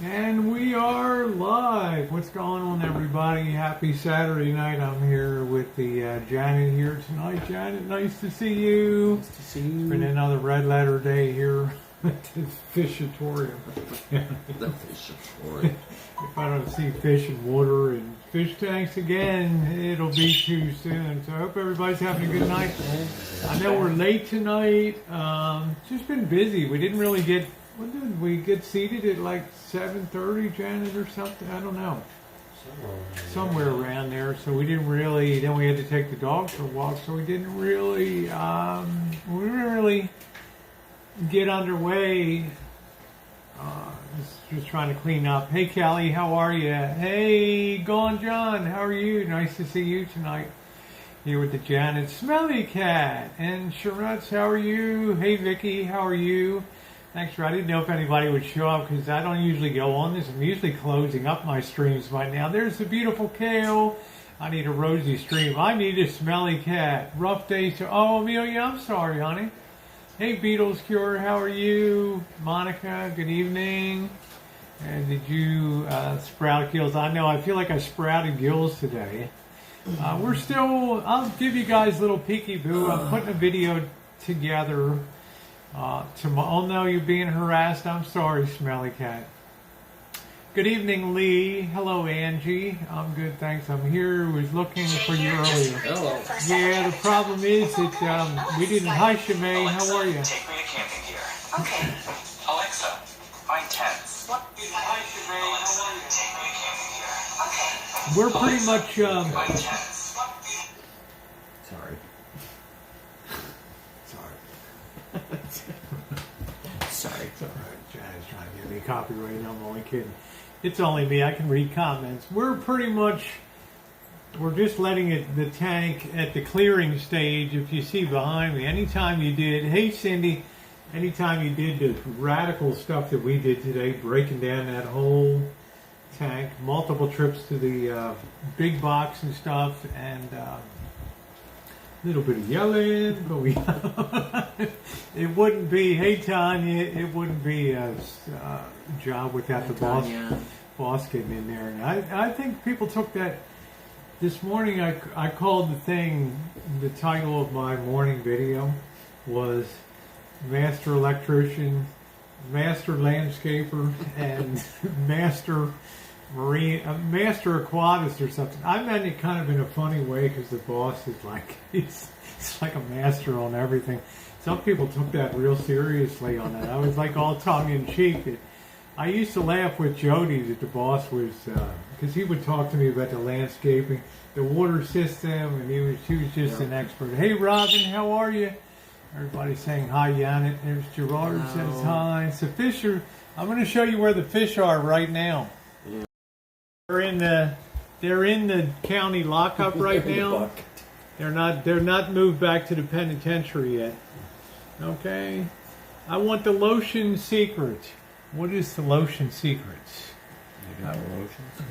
And we are live. What's going on, everybody? Happy Saturday night. I'm here with the Janet here tonight. Janet, nice to see you. Nice to see you. It's been another red letter day here at the Fishatorium. The Fishatorium. If I don't see fish and water and fish tanks again, it'll be too soon. So I hope everybody's having a good night. I know we're late tonight. It's just been busy. We didn't really get... When did we get seated at like 7:30, Janet, or something? I don't know. Somewhere around there. So we didn't really. Then we had to take the dog for a walk. So we didn't really. Get underway. Just trying to clean up. Hey, Kelly, how are you? Hey, Gone John, how are you? Nice to see you tonight. Here with the Janet Smelly Cat and Sharets. How are you? Hey, Vicky, how are you? Thanks, I didn't know if anybody would show up because I don't usually go on this. I'm usually closing up my streams right now. There's the beautiful Kale. I need a rosy stream. I need a Smelly Cat. Rough day. Oh, Amelia, I'm sorry, honey. Hey, Beatles Cure, how are you? Monica, good evening. And did you sprout gills? I know, I feel like I sprouted gills today. We're still, I'll give you guys a little peeky-boo. I'm putting a video together. Oh no, you're being harassed. I'm sorry, Smelly Cat. Good evening, Lee. Hello, Angie. I'm good, thanks. I'm here. Was looking for you earlier. Hello. Yeah, the problem is that we didn't. Hi, Shimei. How are you? Take me to camping gear. Okay. Alexa, find tents. What? Hi, Shimei. How are you? Take me to camping gear. Okay. We're pretty much. Find tents. Sorry. Sorry. It's all right. Janet's trying to get me copyrighted. I'm only kidding. It's only me. I can read comments. We're just letting the tank at the clearing stage. If you see behind me, anytime you did, hey Cindy, anytime you did the radical stuff that we did today, breaking down that whole tank, multiple trips to the big box and stuff, and little bit of yelling, but it wouldn't be, hey Tanya, it wouldn't be a job without the boss getting in there. And I think people took that. This morning I called the title of my morning video was Master Electrician, Master Landscaper, and Master Aquatist or something. I meant it kind of in a funny way because the boss is like, he's like a master on everything. Some people took that real seriously on that. I was like all tongue in cheek. I used to laugh with Jody that the boss was, because he would talk to me about the landscaping, the water system, and he was just an expert. Hey Robin, how are you? Everybody's saying hi, Janet. There's Gerard says hi. So fish are, I'm going to show you where the fish are right now. They're in the county lockup right now. They're not moved back to the penitentiary yet. Okay. I want the lotion secret. What is the lotion secrets?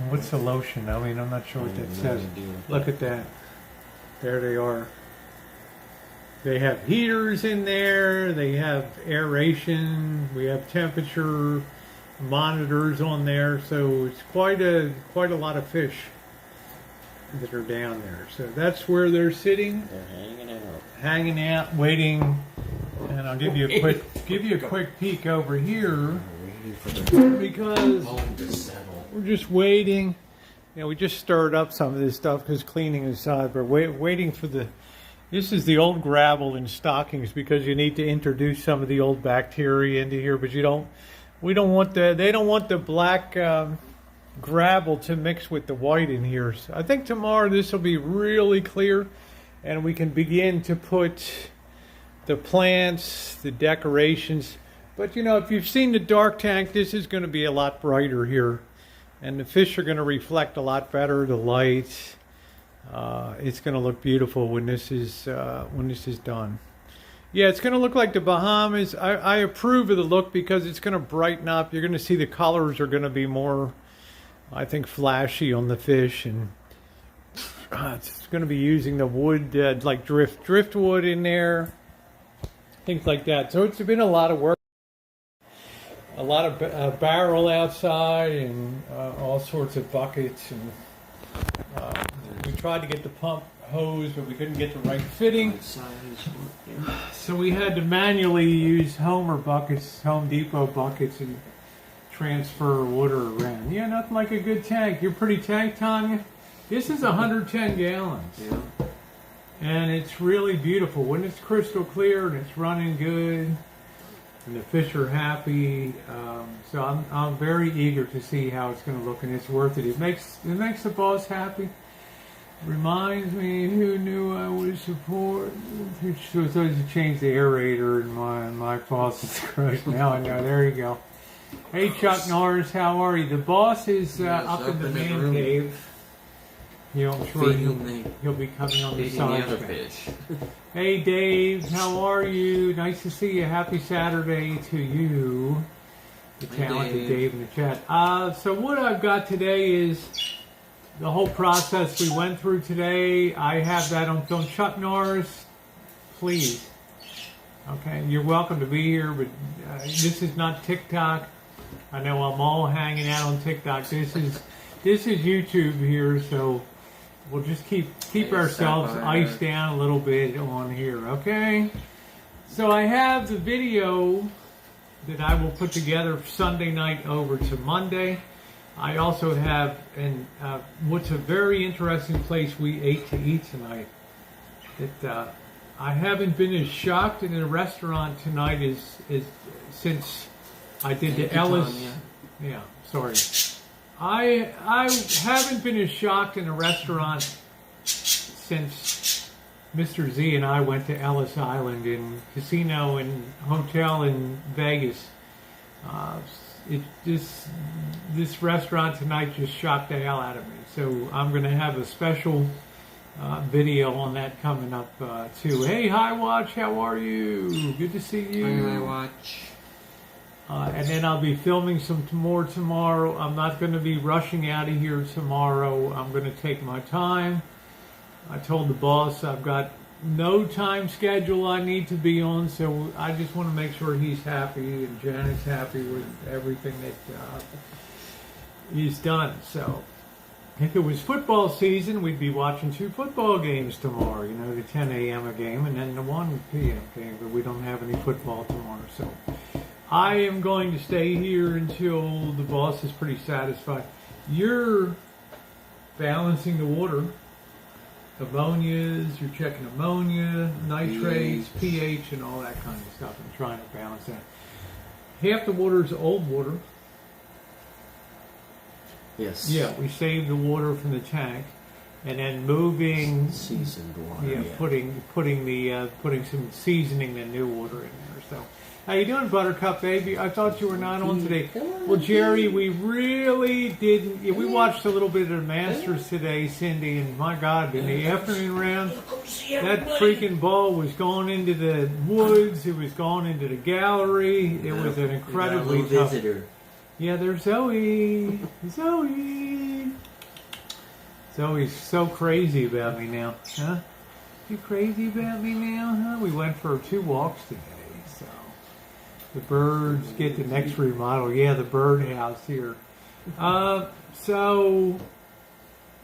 What's the lotion? I mean, I'm not sure what that says. Look at that. There they are. They have heaters in there. They have aeration. We have temperature monitors on there, so it's quite a lot of fish that are down there. So that's where they're sitting. They're hanging out, waiting. And I'll give you a quick peek over here because we're just waiting. You know, we just stirred up some of this stuff because cleaning aside, but waiting for the. This is the old gravel in stockings because you need to introduce some of the old bacteria into here, but you don't. We don't want they don't want the black gravel to mix with the white in here. So I think tomorrow this will be really clear and we can begin to put the plants, the decorations. But you know, if you've seen the dark tank, this is going to be a lot brighter here. And the fish are going to reflect a lot better, the light. It's going to look beautiful when this is done. Yeah, it's going to look like the Bahamas. I approve of the look because it's going to brighten up. You're going to see the colors are going to be more, I think, flashy on the fish. And it's going to be using the wood, like driftwood in there. Things like that. So it's been a lot of work. a lot of barrel outside and all sorts of buckets. And we tried to get the pump hose, but we couldn't get the right fitting. So we had to manually use Home Depot buckets, and transfer water around. Yeah, nothing like a good tank. You're pretty tanked, Tanya? This is 110 gallons. Yeah. And it's really beautiful. When it's crystal clear and it's running good, and the fish are happy. So I'm very eager to see how it's going to look, and it's worth it. It makes the boss happy. Reminds me, who knew I would support? So it's always to change the aerator in my faucet's crushed. Now I know. There you go. Hey Chuck Norris, how are you? The boss is up in the man cave. You know, I'm sure he'll be coming on the side. Fish. Hey Dave, how are you? Nice to see you. Happy Saturday to you. The talented Dave in the chat. So what I've got today is the whole process we went through today. I have that on film. Chuck Norris, please. Okay, you're welcome to be here, but this is not TikTok. I know I'm all hanging out on TikTok. This is YouTube here, so we'll just keep ourselves iced down a little bit on here, okay? So I have the video that I will put together Sunday night over to Monday. I also have what's a very interesting place we ate to eat tonight. That I haven't been as shocked in a restaurant tonight as since I did the Ellis. Yeah, sorry. I haven't been as shocked in a restaurant since Mr. Z and I went to Ellis Island in casino and hotel in Vegas. This restaurant tonight just shocked the hell out of me. So I'm going to have a special video on that coming up too. Hey, Hi Watch, how are you? Good to see you. Hi Watch. And then I'll be filming some more tomorrow. I'm not going to be rushing out of here tomorrow. I'm going to take my time. I told the boss I've got no time schedule I need to be on, so I just want to make sure he's happy and Janet's happy with everything that he's done. So if it was football season, we'd be watching 2 football games tomorrow. You know, the 10 a.m. game and then the 1 p.m. game, but we don't have any football tomorrow, so I am going to stay here until the boss is pretty satisfied. You're balancing the water. Ammonias, you're checking ammonia, nitrates, pH, and all that kind of stuff, and trying to balance that. Half the water is old water. Yes. Yeah, we save the water from the tank, and then moving. Seasoned water. Yeah, putting some seasoning and new water in there. So, how you doing, Buttercup baby? I thought you were not on today. Well, Jerry, we really didn't. Yeah, we watched a little bit of the Masters today, Cindy, and my God, in the afternoon round, that freaking ball was going into the woods. It was going into the gallery. It was an incredibly tough. Visitor. Yeah, there's Zoe. Zoe's so crazy about me now, huh? You crazy about me now, huh? We went for 2 walks today. The birds get the next remodel. Yeah, the birdhouse here. So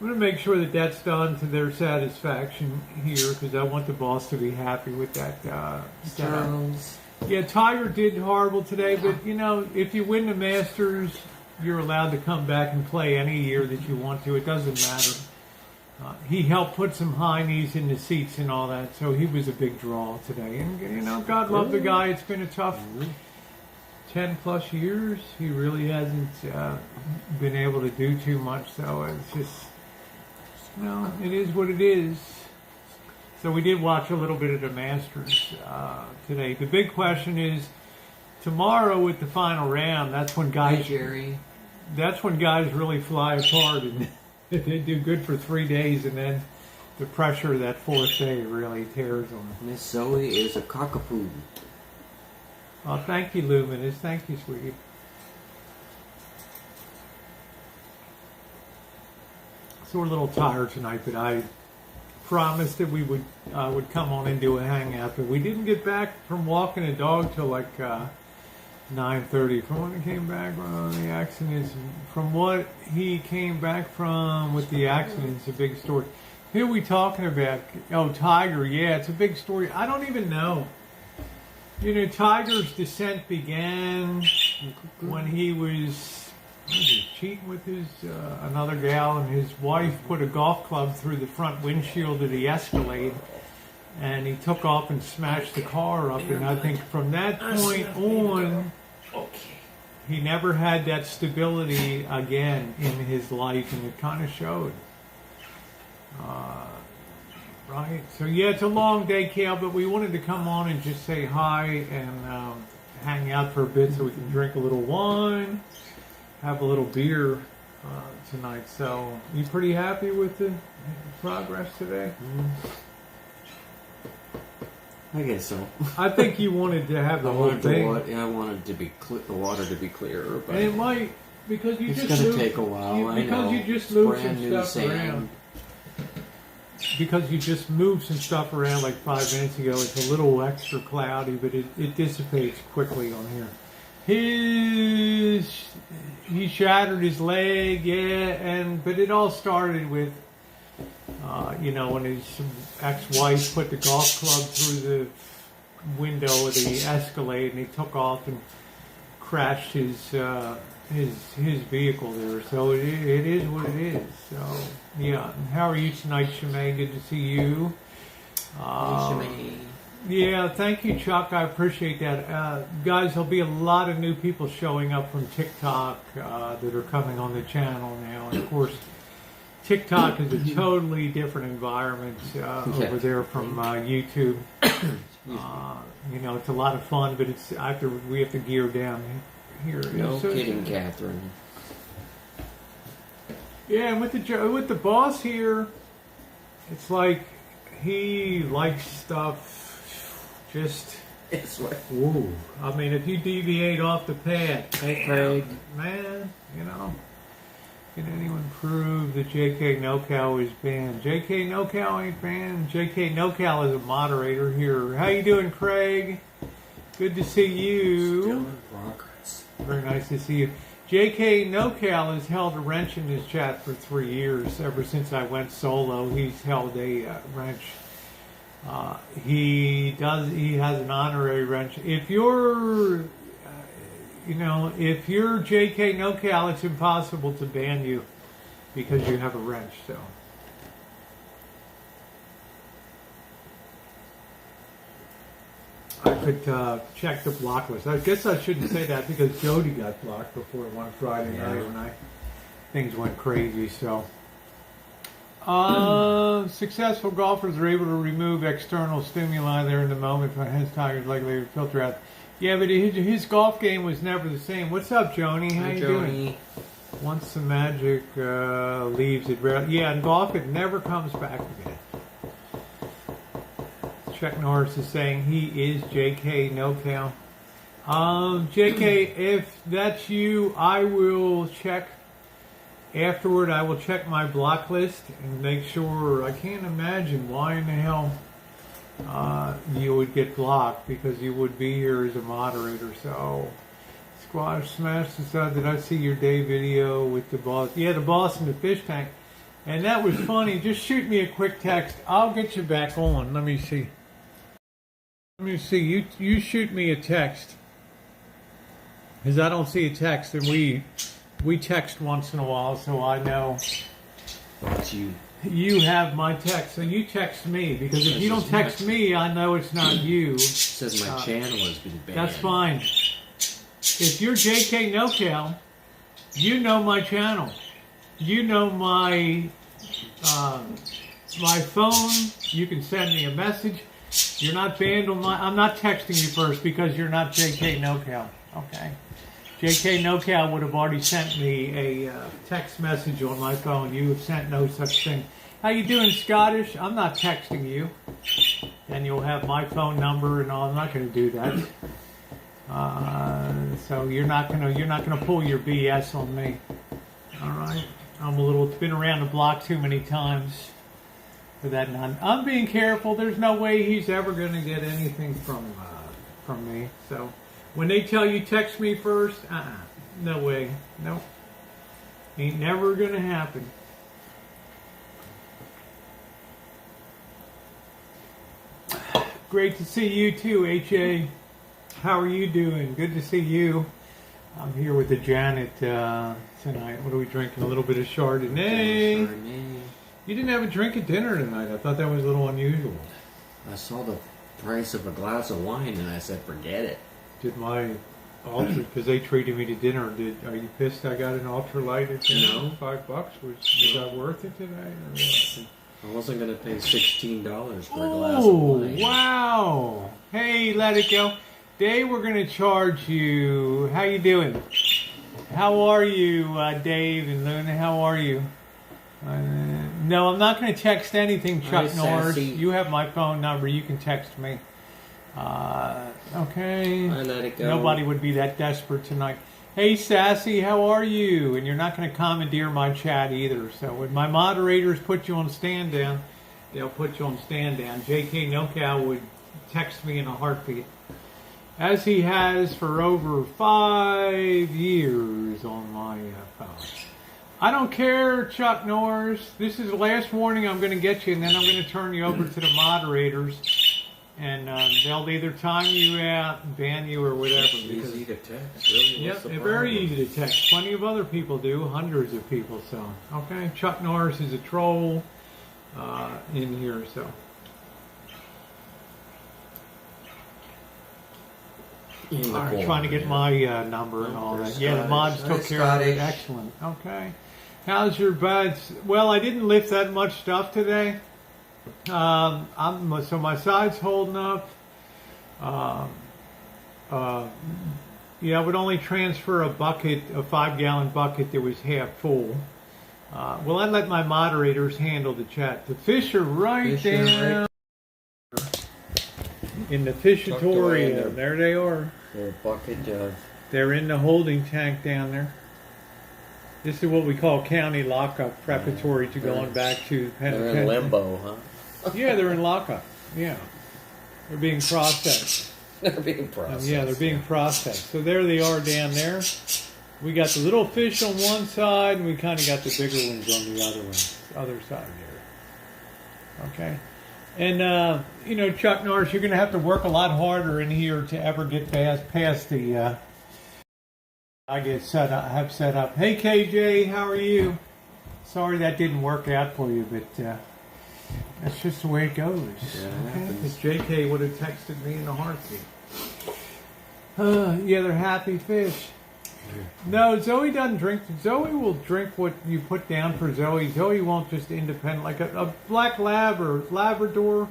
I'm going to make sure that that's done to their satisfaction here because I want the boss to be happy with that setup. Yeah, Tiger did horrible today, but you know, if you win the Masters, you're allowed to come back and play any year that you want to. It doesn't matter. He helped put some high knees in the seats and all that, so he was a big draw today. And, you know, God love the guy. It's been a tough 10-plus years. He really hasn't been able to do too much, so it's just, you know, it is what it is. So we did watch a little bit of the Masters today. The big question is, tomorrow with the final round, that's when guys really fly apart and they do good for 3 days, and then the pressure of that 4th day really tears them. Miss Zoe is a cockapoo. Oh, thank you, Luminous. Thank you, sweetie. So we're a little tired tonight, but I promised that we would come on and do a hangout. But we didn't get back from walking a dog till like 9:30. From when he came back from the accidents, from what he came back from with the accidents, a big story. Who are we talking about? Oh, Tiger. Yeah, it's a big story. I don't even know. You know, Tiger's descent began when he was cheating with his another gal, and his wife put a golf club through the front windshield of the Escalade, and he took off and smashed the car up. And I think from that point on, he never had that stability again in his life, and it kind of showed. Right? So, yeah, it's a long day, Cal, but we wanted to come on and just say hi and hang out for a bit so we can drink a little wine, have a little beer tonight. So, you pretty happy with the progress today? I guess so. I think you wanted to have the whole thing. I wanted to be the water to be clearer, but And it might, because you it's just going moved, to take a while. I because know. you just It's moved brand some new stuff sand. around. Because you just moved some stuff around like 5 minutes ago, it's a little extra cloudy, but it dissipates quickly on here. He shattered his leg, yeah, but it all started with, you know, when his ex-wife put the golf club through the window of the Escalade, and he took off and crashed his vehicle there. So it is what it is. So yeah. And how are you tonight, Shemay? Good to see you. Yeah, thank you, Chuck. I appreciate that. Guys, there'll be a lot of new people showing up from TikTok that are coming on the channel now. And of course, TikTok is a totally different environment over there from YouTube. You know, it's a lot of fun, but we have to gear down here. No kidding, Catherine. Yeah, and with the boss here, it's like he likes stuff just. It's like, Whoa! I mean, if you deviate off the path, hey, Craig, man, you know. Can anyone prove that JK NoCal is banned? JK NoCal ain't banned. JK NoCal is a moderator here. How you doing, Craig? Good to see you. still in progress. Very nice to see you. JK NoCal has held a wrench in his chat for 3 years. Ever since I went solo, he's held a wrench. He has an honorary wrench. If you're JK NoCal, it's impossible to ban you because you have a wrench. So. I could check the block list. I guess I shouldn't say that because Jody got blocked before one Friday night when things went crazy. So, successful golfers are able to remove external stimuli there in the moment. For his Tigers likely to filter out. Yeah, but his golf game was never the same. What's up, Joni? How you doing? Once the magic leaves, it rarely. Yeah, in golf, it never comes back again. Chuck Norris is saying he is JK NoCal. JK, if that's you, I will check afterward. I will check my block list and make sure. I can't imagine why in the hell you would get blocked because you would be here as a moderator. So, Squash Smash decided, did I see your day video with the boss? Yeah, the boss in the fish tank. And that was funny. Just shoot me a quick text. I'll get you back on. Let me see. You shoot me a text. Because I don't see a text, and we text once in a while, so I know That's you. You have my text, so you text me, because if you don't text me, I know it's not you. It says my channel has been banned. That's fine. If you're JK NoCal, you know my channel. You know my my phone. You can send me a message. You're not banned on my... I'm not texting you first because you're not JK NoCal. Okay. JK NoCal would have already sent me a text message on my phone. You have sent no such thing. How you doing, Scottish? I'm not texting you. And you'll have my phone number and all. I'm not going to do that. So you're not gonna pull your BS on me. All right. It's been around the block too many times for that. And I'm being careful. There's no way he's ever going to get anything from me. So When they tell you text me first, no way. Nope. Ain't never gonna happen. Great to see you too, HA. How are you doing? Good to see you. I'm here with the Janet tonight. What are we drinking? A little bit of Chardonnay. You didn't have a drink at dinner tonight. I thought that was a little unusual. I saw the price of a glass of wine and I said, forget it. Did my ultra, because they treated me to dinner. Are you pissed I got an ultra light at dinner? No. $5. Was that worth it today? Or what? I wasn't going to pay $16 for a glass of wine. Wow. Hey, let it go. Today we're going to charge you. How you doing? How are you, Dave and Luna? How are you? No, I'm not going to text anything, Chuck Norris. Sassy. You have my phone number. You can text me. Okay. I let it go. Nobody would be that desperate tonight. Hey, Sassy, how are you? And you're not going to commandeer my chat either. So when my moderators put you on stand down, they'll put you on stand down. JK NoCal would text me in a heartbeat, as he has for over 5 years on my phone. I don't care, Chuck Norris. This is the last warning I'm going to get you, and then I'm going to turn you over to the moderators. And they'll either time you out, ban you, or whatever. It's easy to text, really. Yep, they're very easy to text. Plenty of other people do, hundreds of people. So, okay, Chuck Norris is a troll in here. So, trying to get my number and all that. Yeah, the mods took care of it. Excellent. Okay, how's your buds? Well, I didn't lift that much stuff today. So my side's holding up. Yeah, I would only transfer a bucket, a 5-gallon bucket that was half full. Well, I'd let my moderators handle the chat. The fish are right there in the Fishatorium. There they are. They're a bucket of... They're in the holding tank down there. This is what we call county lockup, preparatory to going back to penitentiary. They're in limbo, huh? Yeah, they're in lockup. Yeah. They're being processed. They're being processed. Yeah, they're being processed. So there they are down there. We got the little fish on one side, and we kind of got the bigger ones on the other side there. Okay. And, you know, Chuck Norris, you're going to have to work a lot harder in here to ever get past the... I get set up. Hey, KJ, how are you? Sorry that didn't work out for you, but... that's just the way it goes. Yeah, okay? Because JK would have texted me in a heartbeat. Yeah, they're happy fish. No, Zoe doesn't drink. Zoe will drink what you put down for Zoe. Zoe won't just independent. Like a black lab or Labrador,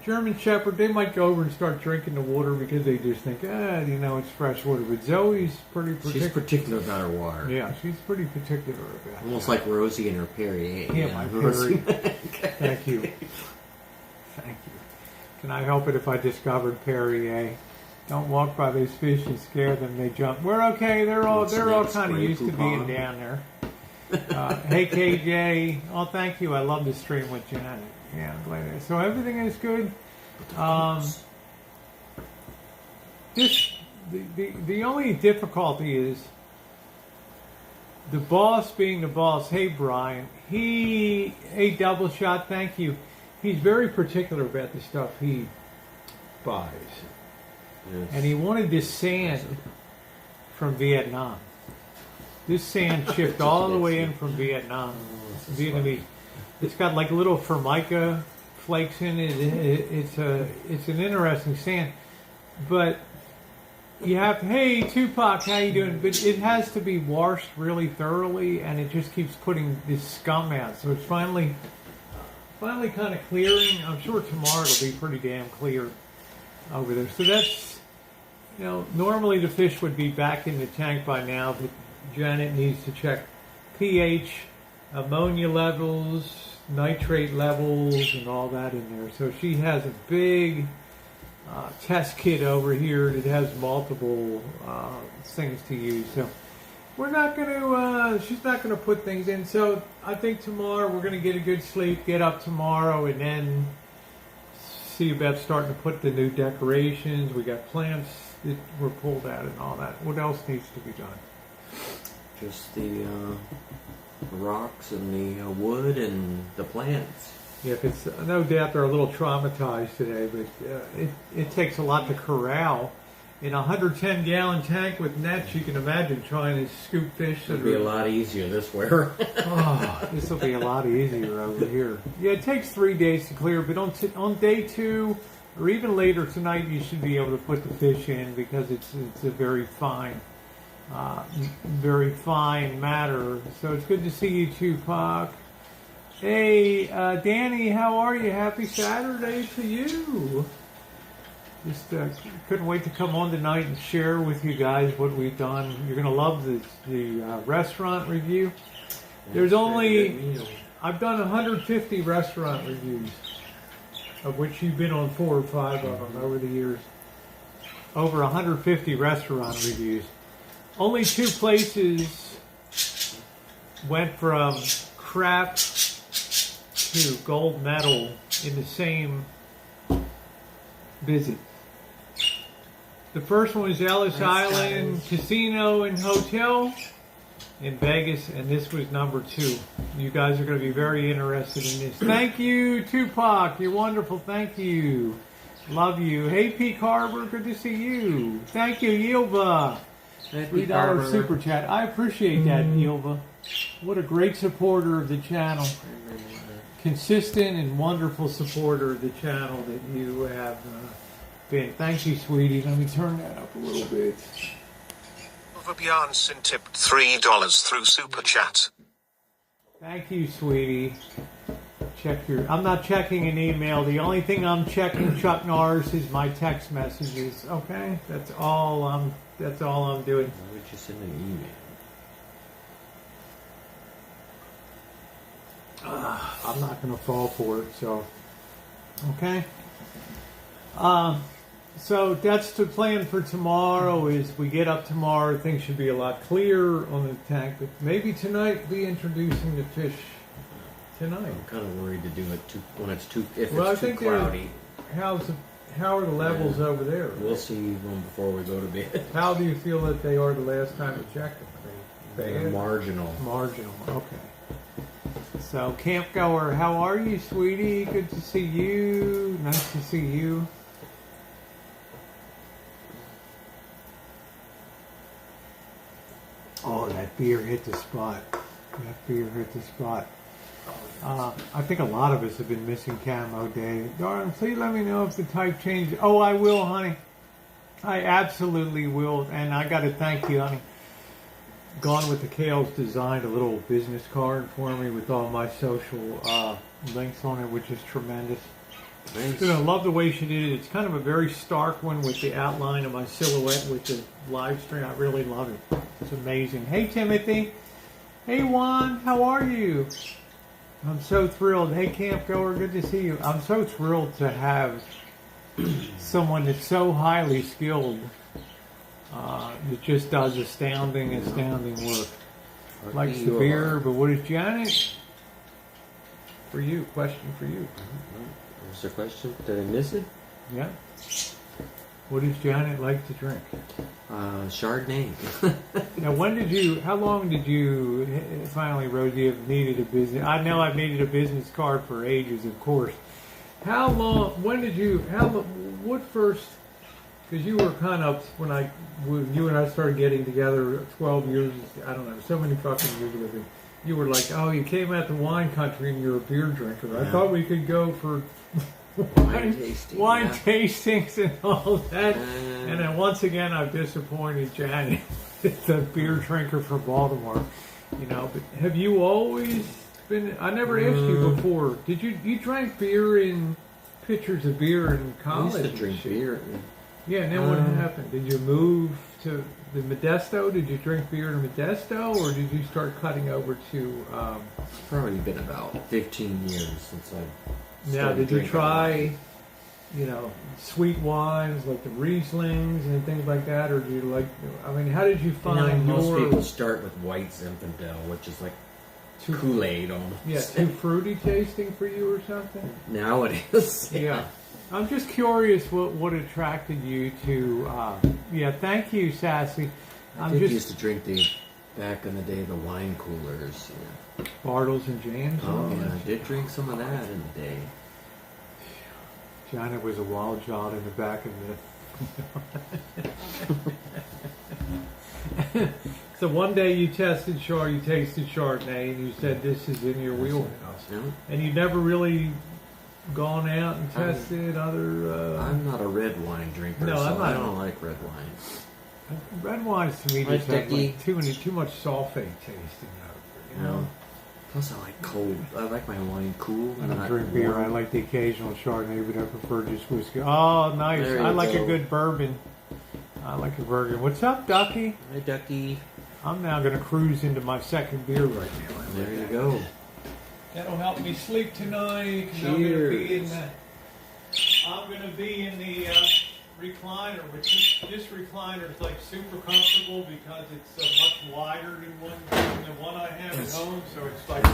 German Shepherd, they might go over and start drinking the water because they just think, you know, it's fresh water. But Zoe's pretty particular. She's particular about her water. Yeah, she's pretty particular about it. Almost like Rosie and her Perrier. Yeah, my Perrier. Thank you. Thank you. Can I help it if I discovered Perrier? Don't walk by those fish and scare them. They jump. We're okay. They're all kind of used to being down there. Hey KJ. Oh, thank you. I love the stream with Janet. Yeah, I'm glad. So everything is good. The only difficulty is the boss being the boss. Hey Brian. Hey Double Shot. Thank you. He's very particular about the stuff he buys. Yes. And he wanted this sand from Vietnam. This sand shipped all the way in from Vietnam. Vietnamese. It's got like little formica flakes in it. It's an interesting sand. But you have, hey Tupac, how you doing? But it has to be washed really thoroughly, and it just keeps putting this scum out. So it's finally kind of clearing. I'm sure tomorrow it'll be pretty damn clear over there. So that's, you know, normally the fish would be back in the tank by now, but Janet needs to check pH, ammonia levels, nitrate levels, and all that in there. So she has a big test kit over here that has multiple things to use. So we're not going to, she's not going to put things in. So I think tomorrow we're going to get a good sleep, get up tomorrow, and then see about starting to put the new decorations. We got plants that were pulled out and all that. What else needs to be done? Just the rocks and the wood and the plants. Yeah, it's no doubt they're a little traumatized today, but it takes a lot to corral. In a 110-gallon tank with nets, you can imagine trying to scoop fish. It'll be a lot easier this winter. Oh, this will be a lot easier over here. Yeah, it takes 3 days to clear, but on day 2 or even later tonight, you should be able to put the fish in because it's a very fine matter. So it's good to see you, Tupac. Hey, Danny, how are you? Happy Saturday to you. Just couldn't wait to come on tonight and share with you guys what we've done. You're going to love the restaurant review. There's only, I've done 150 restaurant reviews, of which you've been on 4 or 5 of them over the years. Over 150 restaurant reviews. Only 2 places went from crap to gold medal in the same visit. The first one was Ellis Island Casino and Hotel in Vegas, and this was number 2. You guys are going to be very interested in this. Thank you, Tupac. You're wonderful. Thank you. Love you. Hey, P. Carver. Good to see you. Thank you, Yilva. $3 super chat. I appreciate that, Yilva. What a great supporter of the channel. Consistent and wonderful supporter of the channel that you have been. Thank you, sweetie. Let me turn that up a little bit. Bjarnson tipped $3 through super chat. Thank you, sweetie. I'm not checking an email. The only thing I'm checking, Chuck Norris, is my text messages. Okay, that's all I'm doing. Why would you send an email? I'm not going to fall for it. So, okay. So that's the plan for tomorrow. Is we get up tomorrow, things should be a lot clearer on the tank. But maybe tonight be introducing the fish. Tonight. I'm kind of worried to do it when it's too cloudy. How are the levels over there? We'll see one before we go to bed. How do you feel that they are the last time you checked them? They're marginal. Marginal. Okay. So, campgoer, how are you, sweetie? Good to see you. Nice to see you. Oh, that beer hit the spot. I think a lot of us have been missing Camo Day. Darling, please let me know if the type changes. Oh, I will, honey. I absolutely will. And I got to thank you, honey. Gone with the Kales designed a little business card for me with all my social links on it, which is tremendous. Nice. I love the way she did it. It's kind of a very stark one with the outline of my silhouette with the live stream. I really love it. It's amazing. Hey, Timothy. Hey, Juan. How are you? I'm so thrilled. Hey, campgoer. Good to see you. I'm so thrilled to have someone that's so highly skilled that just does astounding work. Likes the beer, but what is Janet? For you. Question for you. What's the question? Did I miss it? Yeah. What does Janet like to drink? Chardonnay. Now, how long did you finally, Rosie, have needed a business? I know I've needed a business card for ages, of course. How long, what first, because you were kind of, when you and I started getting together 12 years, I don't know, so many fucking years ago, you were like, oh, you came out to wine country and you're a beer drinker. Yeah. I thought we could go for wine tastings and all that. And then once again, I've disappointed Janet, the beer drinker from Baltimore. But have you always been? I never asked you before. Did you drank beer in pitchers of beer in college? I used to drink beer. Yeah, and then what happened? Did you move to the Modesto? Did you drink beer in Modesto, or did you start cutting over to? It's probably been about 15 years since I. Now, did you try, sweet wines like the Rieslings and things like that, or do you like? I mean, how did you find most people start with white Zinfandel, which is like Kool-Aid almost. Yeah, too fruity tasting for you or something? Now it is. Yeah. I'm just curious what attracted you to, yeah, thank you, Sassy. I used to drink back in the day, the wine coolers. Yeah. Bartles and James. Oh, yeah, I did drink some of that in the day. Johnny was a wild child in the back of the... So one day you tasted Chardonnay, and you said this is in your wheelhouse. Yeah. And you never really gone out and tested other... I'm not a red wine drinker, No, so I'm not. I don't like red wine. Red wines to me Like just have Dickie. like too much sulfate tasting of it, you know? Plus, I like cold. I like my wine cool. I don't not drink beer. warm. I like the occasional Chardonnay, but I prefer just whiskey. Oh, nice. There you I like a go. good bourbon. I like a bourbon. What's up, Ducky? Hi, Ducky. I'm now going to cruise into my second beer right now. There you go. That'll help me sleep tonight. Cheers. I'm going to be in the recliner, which this recliner is like super comfortable because it's much wider than the one I have at home. So it's like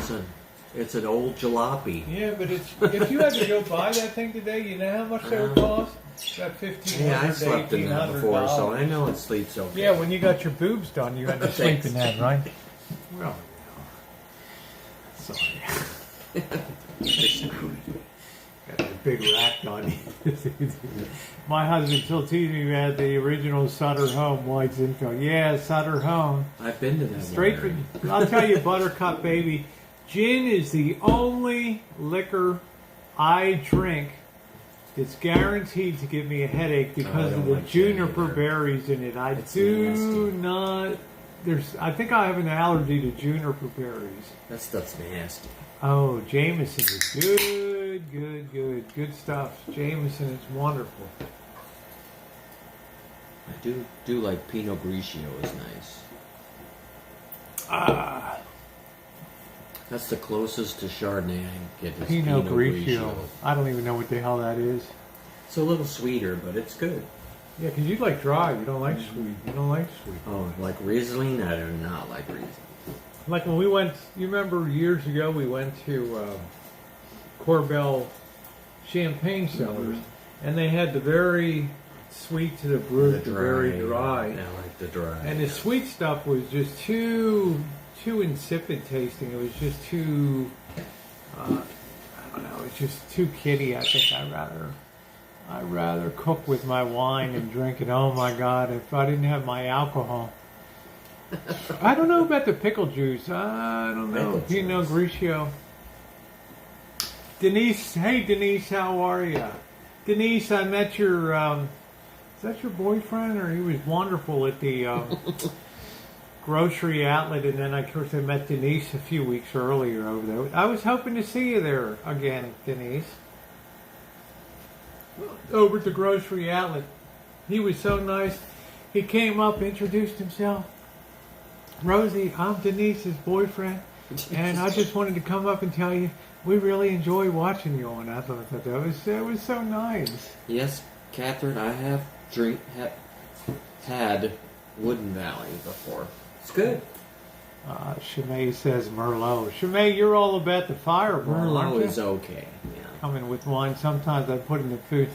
It's an old jalopy. yeah, but if you had to go buy that thing today, you know how much that would cost? About $1,500 Yeah, I slept to in that before, so I know it sleeps okay. Yeah, when you got your boobs done, you had to sleep in that, right? Well, sorry. Got a big rack on you. My husband still teases me about the original Sutter Home White's info. Yeah, Sutter Home. I've been to that Straight winery. from, I'll tell you, Buttercup, baby. Gin is the only liquor I drink that's guaranteed to give me a headache because I don't of the like gin juniper either. berries in it. I It's do nasty. not. I think I have an allergy to juniper berries. That stuff's nasty. Oh, Jameson is good stuff. Jameson is wonderful. I do like Pinot Grigio is nice. Ah, That's the closest to Chardonnay I can get. Is Pinot Grigio. I don't even know what the hell that is. It's a little sweeter, but it's good. Yeah, because you like dry. You don't like sweet. You don't like sweet. Oh, like Riesling? I do not like Riesling. Like when we went, you remember years ago, we went to Corbel Champagne Cellars, and they had the very sweet to the brut, the very dry. I like the dry. And the sweet stuff was just too insipid tasting. It was just too, I don't know, it's just too kiddie. I think I'd rather cook with my wine and drink it. Oh my God, if I didn't have my alcohol. I don't know about the pickle juice. I don't know. Pickle Pinot juice. Grigio. Denise, hey Denise, how are you? Denise, I met your, is that your boyfriend? Or he was wonderful at the grocery outlet, and then of course I met Denise a few weeks earlier over there. I was hoping to see you there again, Denise. Over at the grocery outlet. He was so nice. He came up, introduced himself. Rosie, I'm Denise's boyfriend, and I just wanted to come up and tell you we really enjoy watching you on. I thought that was so nice. Yes, Catherine, I have had Wooden Valley before. It's good. Shimei says Merlot. Shimei, you're all about the fireball, aren't Merlot you? is okay. Yeah. Coming with wine. Sometimes I put in the food.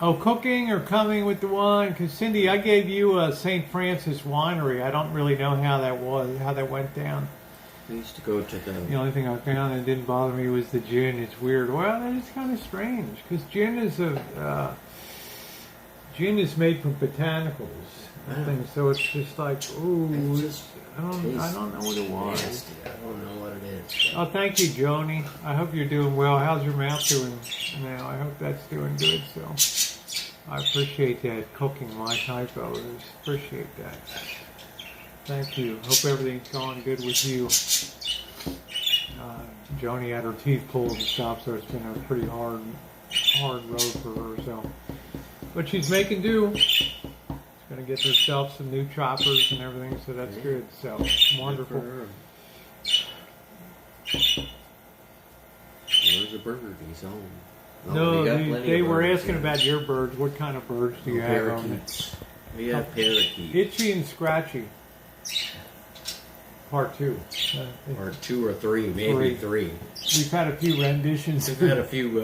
Oh, cooking or coming with the wine? Because Cindy, I gave you a St. Francis winery. I don't really know how that went down. We used to go to The only thing I found that didn't bother me was the gin. It's weird. Well, that is kind of strange because gin is made from botanicals and things, so it's just like I don't know what it was. nasty. I don't know what it is. Oh, thank you, Joni. I hope you're doing well. How's your mouth doing now? I hope that's doing good. So I appreciate that. Cooking my typo. Appreciate that. Thank you. Hope everything's going good with you. Joni had her teeth pulled and stuff, so it's been a pretty hard road for her. So, but she's making do. She's gonna get herself some new choppers and everything, so that's good. So wonderful. Where's the bird? He's home. No, we got plenty they of were birds asking here. about your birds. What kind of birds do you have? On Parakeets. We have parakeets. Itchy and scratchy. part 2. Or 2 or 3, maybe 3. We've had a few renditions. We've had a few,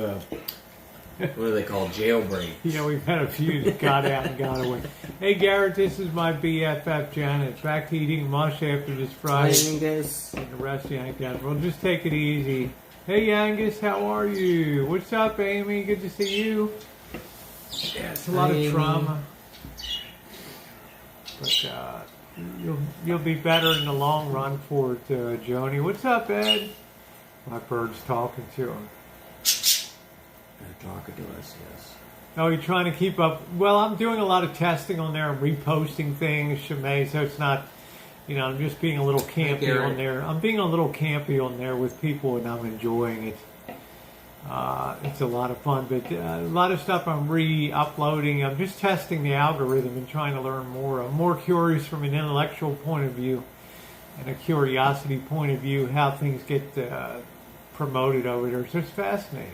what do they call, jailbreak. Yeah, we've had a few that got out and got away. Hey, Garrett, this is my BFF, Janet. Back to eating mush after this Friday. Angus. And the rest of Yank guys. Well, just take it easy. Hey, Angus, how are you? What's up, Amy? Good to see you. Yeah, it's a lot of trauma. But you'll be better in the long run for it, Joni. What's up, Ed? My bird's talking to him. They're talking to us, yes. Oh, you're trying to keep up. Well, I'm doing a lot of testing on there and reposting things, Shimei, so it's not, I'm just being a little campy on there. I'm being a little campy on there with people, and I'm enjoying it. It's a lot of fun, but a lot of stuff I'm re-uploading. I'm just testing the algorithm and trying to learn more. I'm more curious from an intellectual point of view and a curiosity point of view how things get promoted over there. So it's fascinating.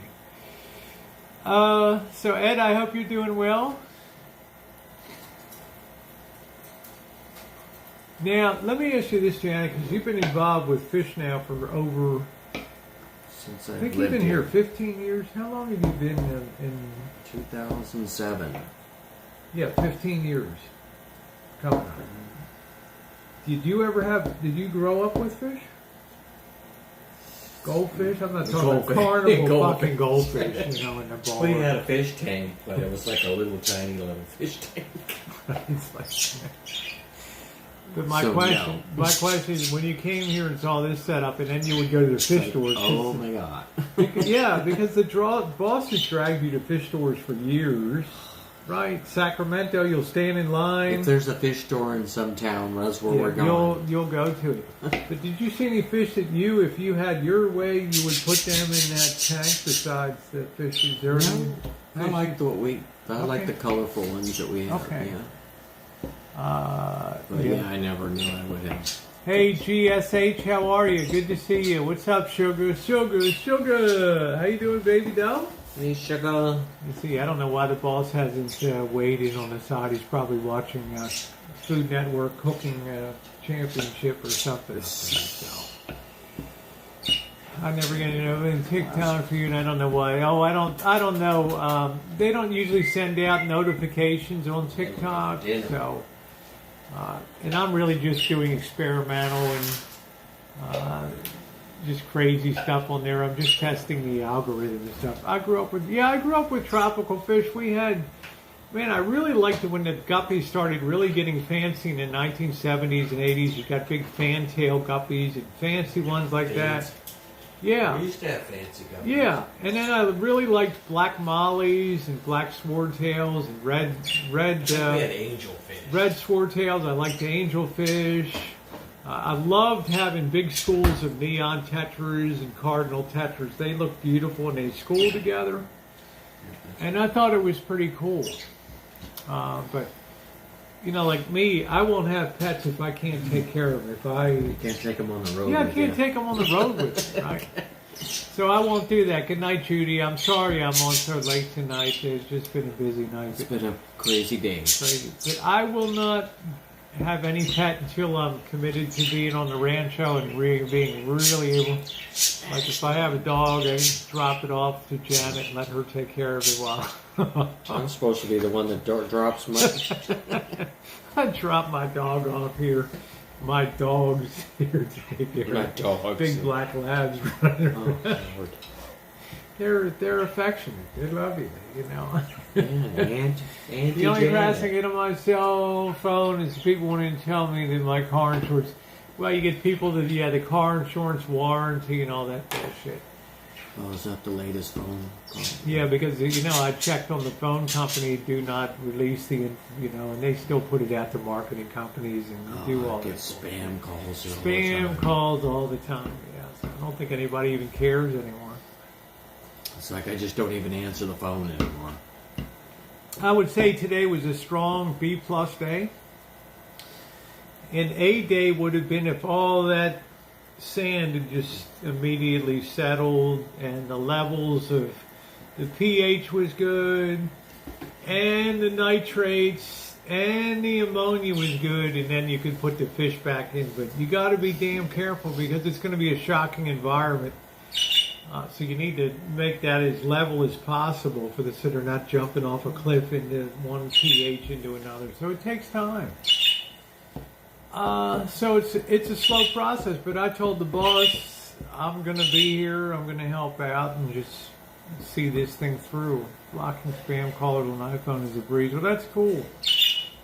So Ed, I hope you're doing well. Now, let me ask you this, Janet, because you've been involved with fish now for over... Since I think you've been here 15 years. How long have you been in 2007. Yeah, 15 years. Come on. Did you grow up with fish? Goldfish? I'm not talking about carnival fucking goldfish, in the bar. We had a fish tank, but it was like a little tiny little fish tank. It's like, but my question is, when you came here and saw this setup, and then you would go to the fish stores. Oh my god! Yeah, because the boss has dragged you to fish stores for years, right? Sacramento, you'll stand in line. If there's a fish store in some town, that's where we're going. You'll go to it. But did you see any fish that if you had your way, you would put them in that tank besides the fishes? I like the colorful ones that we have. Okay. Yeah. But yeah, I never knew I would have. Hey, GSH, how are you? Good to see you. What's up, Sugar? Sugar! How you doing, baby doll? Hey, Sugar. You see, I don't know why the boss hasn't weighed in on the side. He's probably watching Food Network Cooking Championship or something. So. I never get in TikTok for you, and I don't know why. Oh, I don't know. They don't usually send out notifications on TikTok, so. And I'm really just doing experimental and just crazy stuff on there. I'm just testing the algorithm and stuff. I grew up with tropical fish. I really liked it when the guppies started really getting fancy in the 1970s and 80s. You got big fantail guppies and fancy ones like that. Yeah. We used to have fancy guppies. Yeah, and then I really liked black mollies and black swordtails and red. We had angelfish. Red swordtails. I liked the angelfish. I loved having big schools of neon tetras and cardinal tetras. They looked beautiful and they schooled together, and I thought it was pretty cool. But like me, I won't have pets if I can't take care of them. You can't take them on the road. Yeah, I can't take them on the road with me, right? So I won't do that. Good night, Judy. I'm sorry I'm on so late tonight. It's just been a busy night. It's been a crazy day. Crazy. But I will not have any pet until I'm committed to being on the rancho and being really able. Like if I have a dog, I can drop it off to Janet and let her take care of it while. I'm supposed to be the one that drops my... I drop my dog off here. My dog's here to take care of My dogs. Big black labs running Oh, around. Lord. They're affectionate. They love you, Yeah, Auntie The only Janet. grass I get on my cell phone is people wanting to tell me that my car insurance. Well, you get people that the car insurance warranty and all that bullshit. Oh, is that the latest phone call? Yeah, because I checked on the phone company, do not release and they still put it out to marketing companies and do all I get that. spam calls. Spam calls all the time. Yeah, so I don't think anybody even cares anymore. It's like I just don't even answer the phone anymore. I would say today was a strong B+ day. An A day would have been if all that sand had just immediately settled and the levels of the pH was good and the nitrates and the ammonia was good, and then you could put the fish back in. But you got to be damn careful because it's going to be a shocking environment. So you need to make that as level as possible so they're not jumping off a cliff into one pH into another. So it takes time. So it's a slow process, but I told the boss I'm going to be here. I'm going to help out and just see this thing through. Blocking spam callers on iPhone is a breeze. Well, that's cool.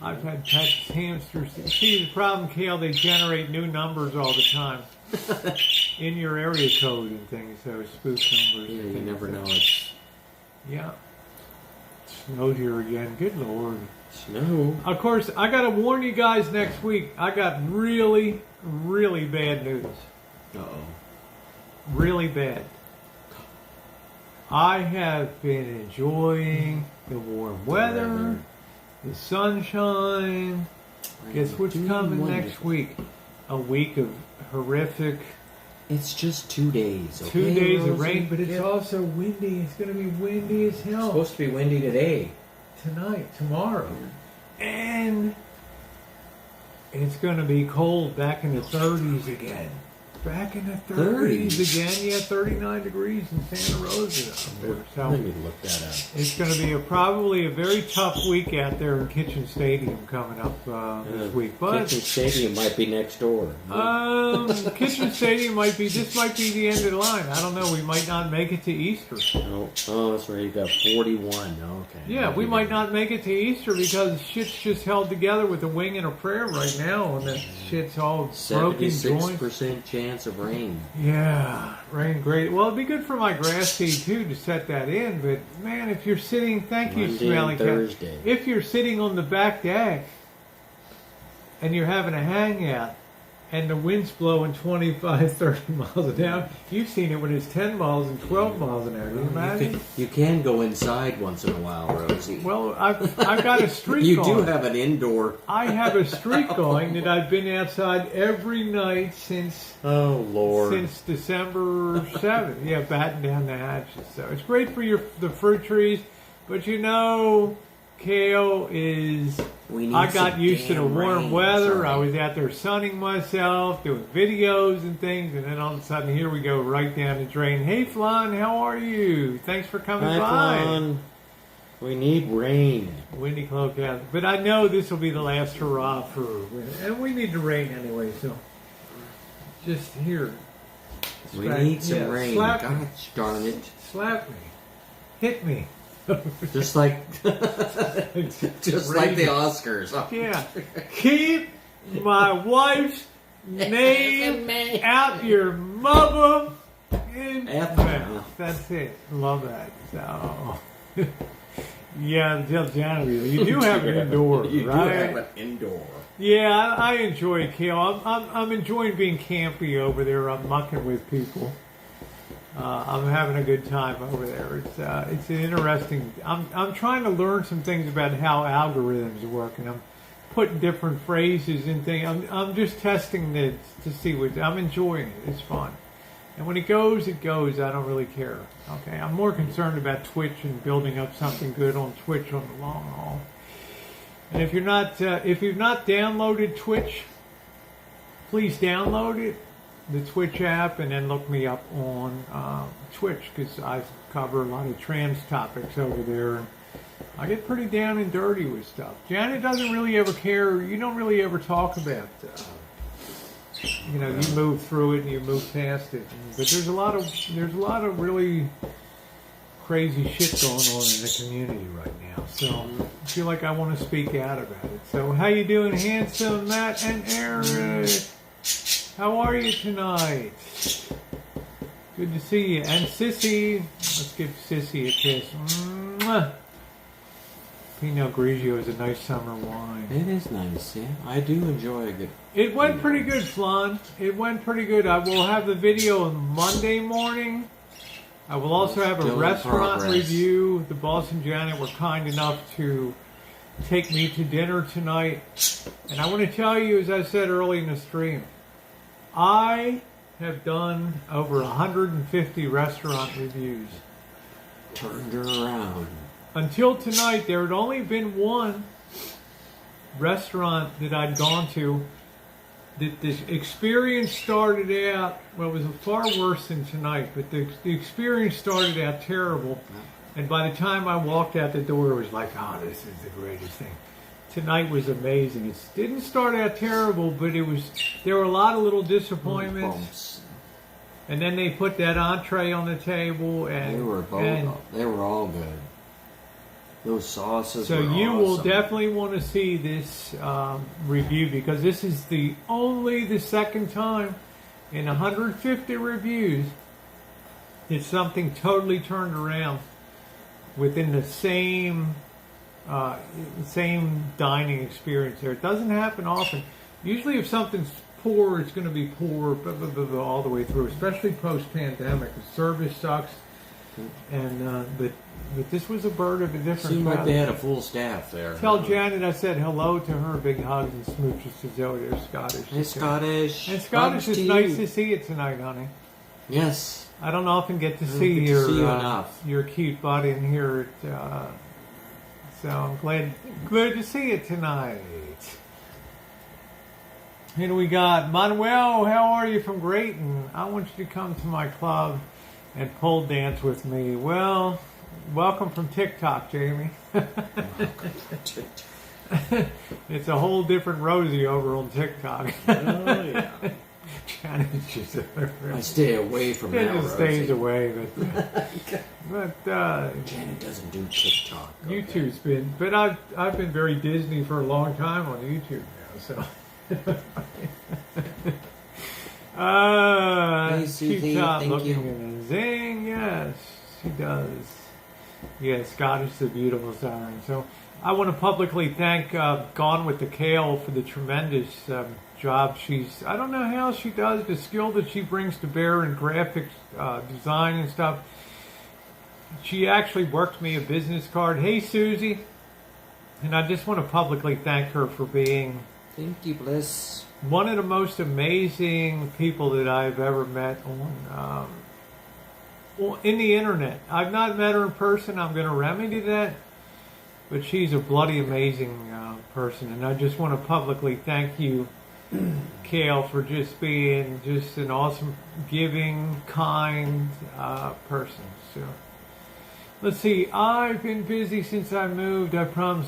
I've had pets, hamsters. See, the problem, Kale, they generate new numbers all the time in your area code and things. So spoof numbers. Yeah, you never know. It's yeah. Snowed here again. Good Lord. snow. Of course, I got to warn you guys next week. I got really, really bad news. Uh-oh. Really bad. I have been enjoying the warm weather, the sunshine. Guess what's coming next week? A week of horrific. It's just 2 days. Okay, 2 days of Rosie? rain, but it's Yeah. also windy. It's going to be windy as It's hell supposed to be windy today. tonight, tomorrow. And it's going to be cold back in the 30s again. Back in the 30s again. Yeah, 39 degrees in Santa Rosa out there. So Let me look that up. it's going to be probably a very tough week out there in Kitchen Stadium coming up this week. But Kitchen Stadium might be next door. Kitchen Stadium this might be the end of the line. I don't know. We might not make it to Easter. Oh, that's right. You got 41. Okay. Yeah, we might not make it to Easter because shit's just held together with a wing and a prayer right now, and that shit's all broken joints. 76% chance of rain. Yeah, rain great. Well, it'd be good for my grass seed too to set that in. But man, if you're sitting, thank you, Monday Smelly and Cat. Thursday. If you're sitting on the back deck and you're having a hangout and the wind's blowing 25, 30 miles an hour, you've seen it when it's 10 miles and 12 miles an hour. Can you imagine? You can go inside once in a while, Rosie. Well, I've got a streak You going. do have an indoor. I have a streak going that I've been outside every night since December 7th. Yeah, batting down the hatches. So it's great for the fruit trees, but kale is. I got used to the warm weather. Sorry. I was out there sunning myself, doing videos and things, and then all of a sudden here we go right down the drain. Hey, Flan, how are you? Thanks for coming Hi, by. Flan. We need rain. Windy cloak out. But I know this will be the last hurrah for winter. And we need the rain anyway, so just here. We need some rain. Slap me. Gosh darn it. Slap me. Hit me. Just like just like the Oscars. Yeah. Keep my wife's name out your mother in mouth. That's it. Love that. So yeah, tell Johnny, you do have an indoor, You right? do have an indoor. Yeah, I enjoy it, Kale. I'm enjoying being campy over there. I'm mucking with people. I'm having a good time over there. It's an interesting. I'm trying to learn some things about how algorithms work, and I'm putting different phrases and things. I'm just testing it to see what I'm enjoying it. It's fun, and when it goes, it goes. I don't really care. Okay, I'm more concerned about Twitch and building up something good on Twitch on the long haul. And if you've not downloaded Twitch, please download it. The Twitch app, and then look me up on Twitch because I cover a lot of trans topics over there. And I get pretty down and dirty with stuff. Janet doesn't really ever care. You don't really ever talk about. You move through it and you move past it. But there's a lot of really crazy shit going on in the community right now. So I feel like I want to speak out about it. So how you doing, handsome Matt and Eric? How are you tonight? Good to see you. And Sissy, let's give Sissy a kiss. Mwah. Pinot Grigio is a nice summer wine. It is nice, yeah. I do enjoy a good. It went pretty good, Flan. It went pretty good. I will have the video on Monday morning. I will also have a Still in restaurant progress. review. The boss and Janet were kind enough to take me to dinner tonight. And I want to tell you, as I said early in the stream, I have done over 150 restaurant reviews. Turned her around. Until tonight, there had only been one restaurant that I'd gone to, the experience started out, well, it was far worse than tonight, but the experience started out terrible. And by the time I walked out the door, it was like, oh, this is the greatest thing. Tonight was amazing. It didn't start out terrible, but there were a lot of little disappointments. Bumps. And then they put that entree on the table, and They were all good. Those sauces. so were you will awesome. definitely want to see this review, because this is only the second time in 150 reviews that something totally turned around within the same dining experience there. It doesn't happen often. Usually if something's poor, it's going to be poor all the way through, especially post-pandemic. The service sucks, and but this was a bird of a different Seemed like feather. they had a full staff there. Tell Janet I said hello to her, big hugs and smooches to Zoe. They're Scottish. Hey, Scottish. And Scottish, Hugs it's to nice you. to see you tonight, honey. Yes. I don't often get to don't see get to your see you enough. your cute body in here. So I'm glad to see you tonight. Here we got Manuel. How are you from Grayton? I want you to come to my club and pole dance with me. Well, welcome from TikTok, Jamie. It's a whole different Rosie over on TikTok. Oh, yeah. Janet's just I stay away from that. Janet stays Rosie. away, but Janet doesn't do TikTok. okay? YouTube's been, but I've been very Disney for a long time on YouTube now, so. Hey, Susie, She's out thank looking you. in a zing. Yes, she does. Yes, Scottish is a beautiful siren. So I want to publicly thank Gone with the Kale for the tremendous job I don't know how she does, the skill that she brings to bear in graphics design and stuff. She actually worked me a business card. Hey, Susie. And I just want to publicly thank her for being Thank you, Bliss. one of the most amazing people that I've ever met in the internet. I've not met her in person. I'm going to remedy that. But she's a bloody amazing person. And I just want to publicly thank you, Kale, for just being just an awesome, giving, kind person. So let's see. I've been busy since I moved. I promise.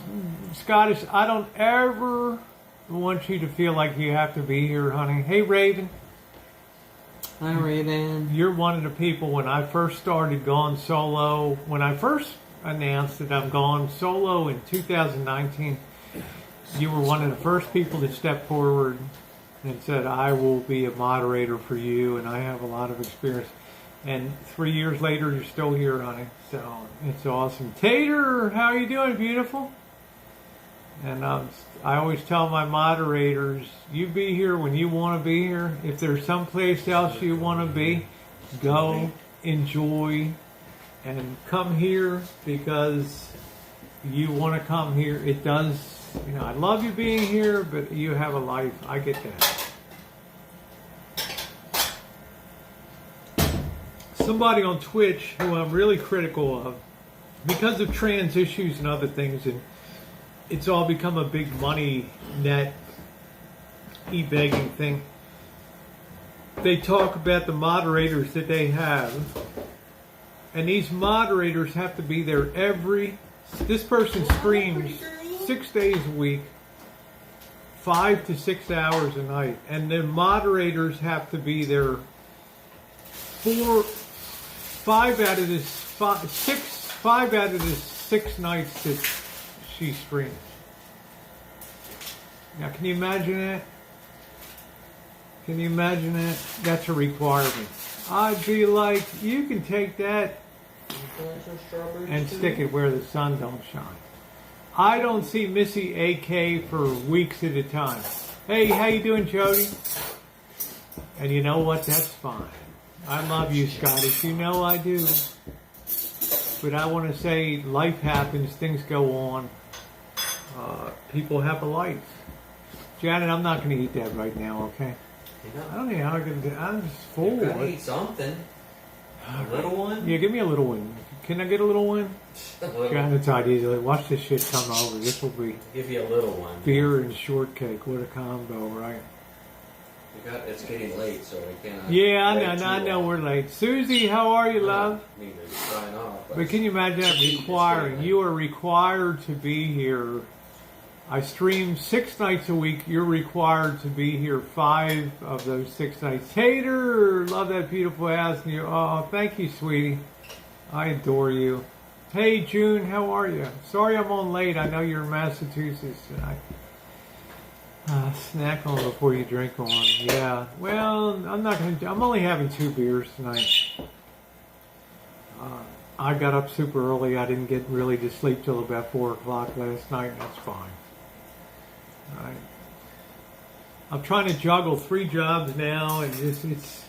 Scottish, I don't ever want you to feel like you have to be here, honey. Hey, Raven. Hi, Raven. You're one of the people when I first started Gone Solo, when I first announced that I'm Gone Solo in 2019, you were one of the first people that stepped forward and said, I will be a moderator for you, and I have a lot of experience. And 3 years later, you're still here, honey. So it's awesome. Tater, how are you doing, beautiful? And I always tell my moderators, you be here when you want to be here. If there's someplace else you want to be, go, enjoy, and come here because you want to come here. It does, I love you being here, but you have a life. I get that. Somebody on Twitch who I'm really critical of because of trans issues and other things, and it's all become a big money net e-begging thing. They talk about the moderators that they have, and these moderators have to be there this person streams 6 days a week, 5 to 6 hours a night, and the moderators have to be there 5 out of the 6 nights that she streams. Now, can you imagine that? Can you imagine that? That's a requirement. I'd be like, you can take that and stick it where the sun don't shine. I don't see Missy AK for weeks at a time. Hey, how you doing, Jody? And you know what? That's fine. I love you, Scottish. You know I do. But I want to say life happens, things go on. People have a life. Janet, I'm not going to eat that right now, okay? I don't know how I'm going to do it. I'm just full. You gotta eat something. A little one? Yeah, give me a little one. Can I get a little one? Got its ideas. Like, watch this shit come over. This will be Give you a little one. beer and shortcake. What a combo, right? It's getting late, so we cannot. Yeah, I wait know. I too know long. we're late. Susie, how are you, love? I mean, it's sign off. But can you imagine that requiring? You are required to be here. I stream 6 nights a week. You're required to be here 5 of those 6 nights. Tater, love that beautiful ass. And you, oh, thank you, sweetie. I adore you. Hey, June, how are you? Sorry I'm on late. I know you're in Massachusetts. Snack on before you drink on. Yeah. Well, I'm not gonna. I'm only having 2 beers tonight. I got up super early. I didn't get really to sleep till about 4 o'clock last night. That's fine. All right. I'm trying to juggle 3 jobs now, and it's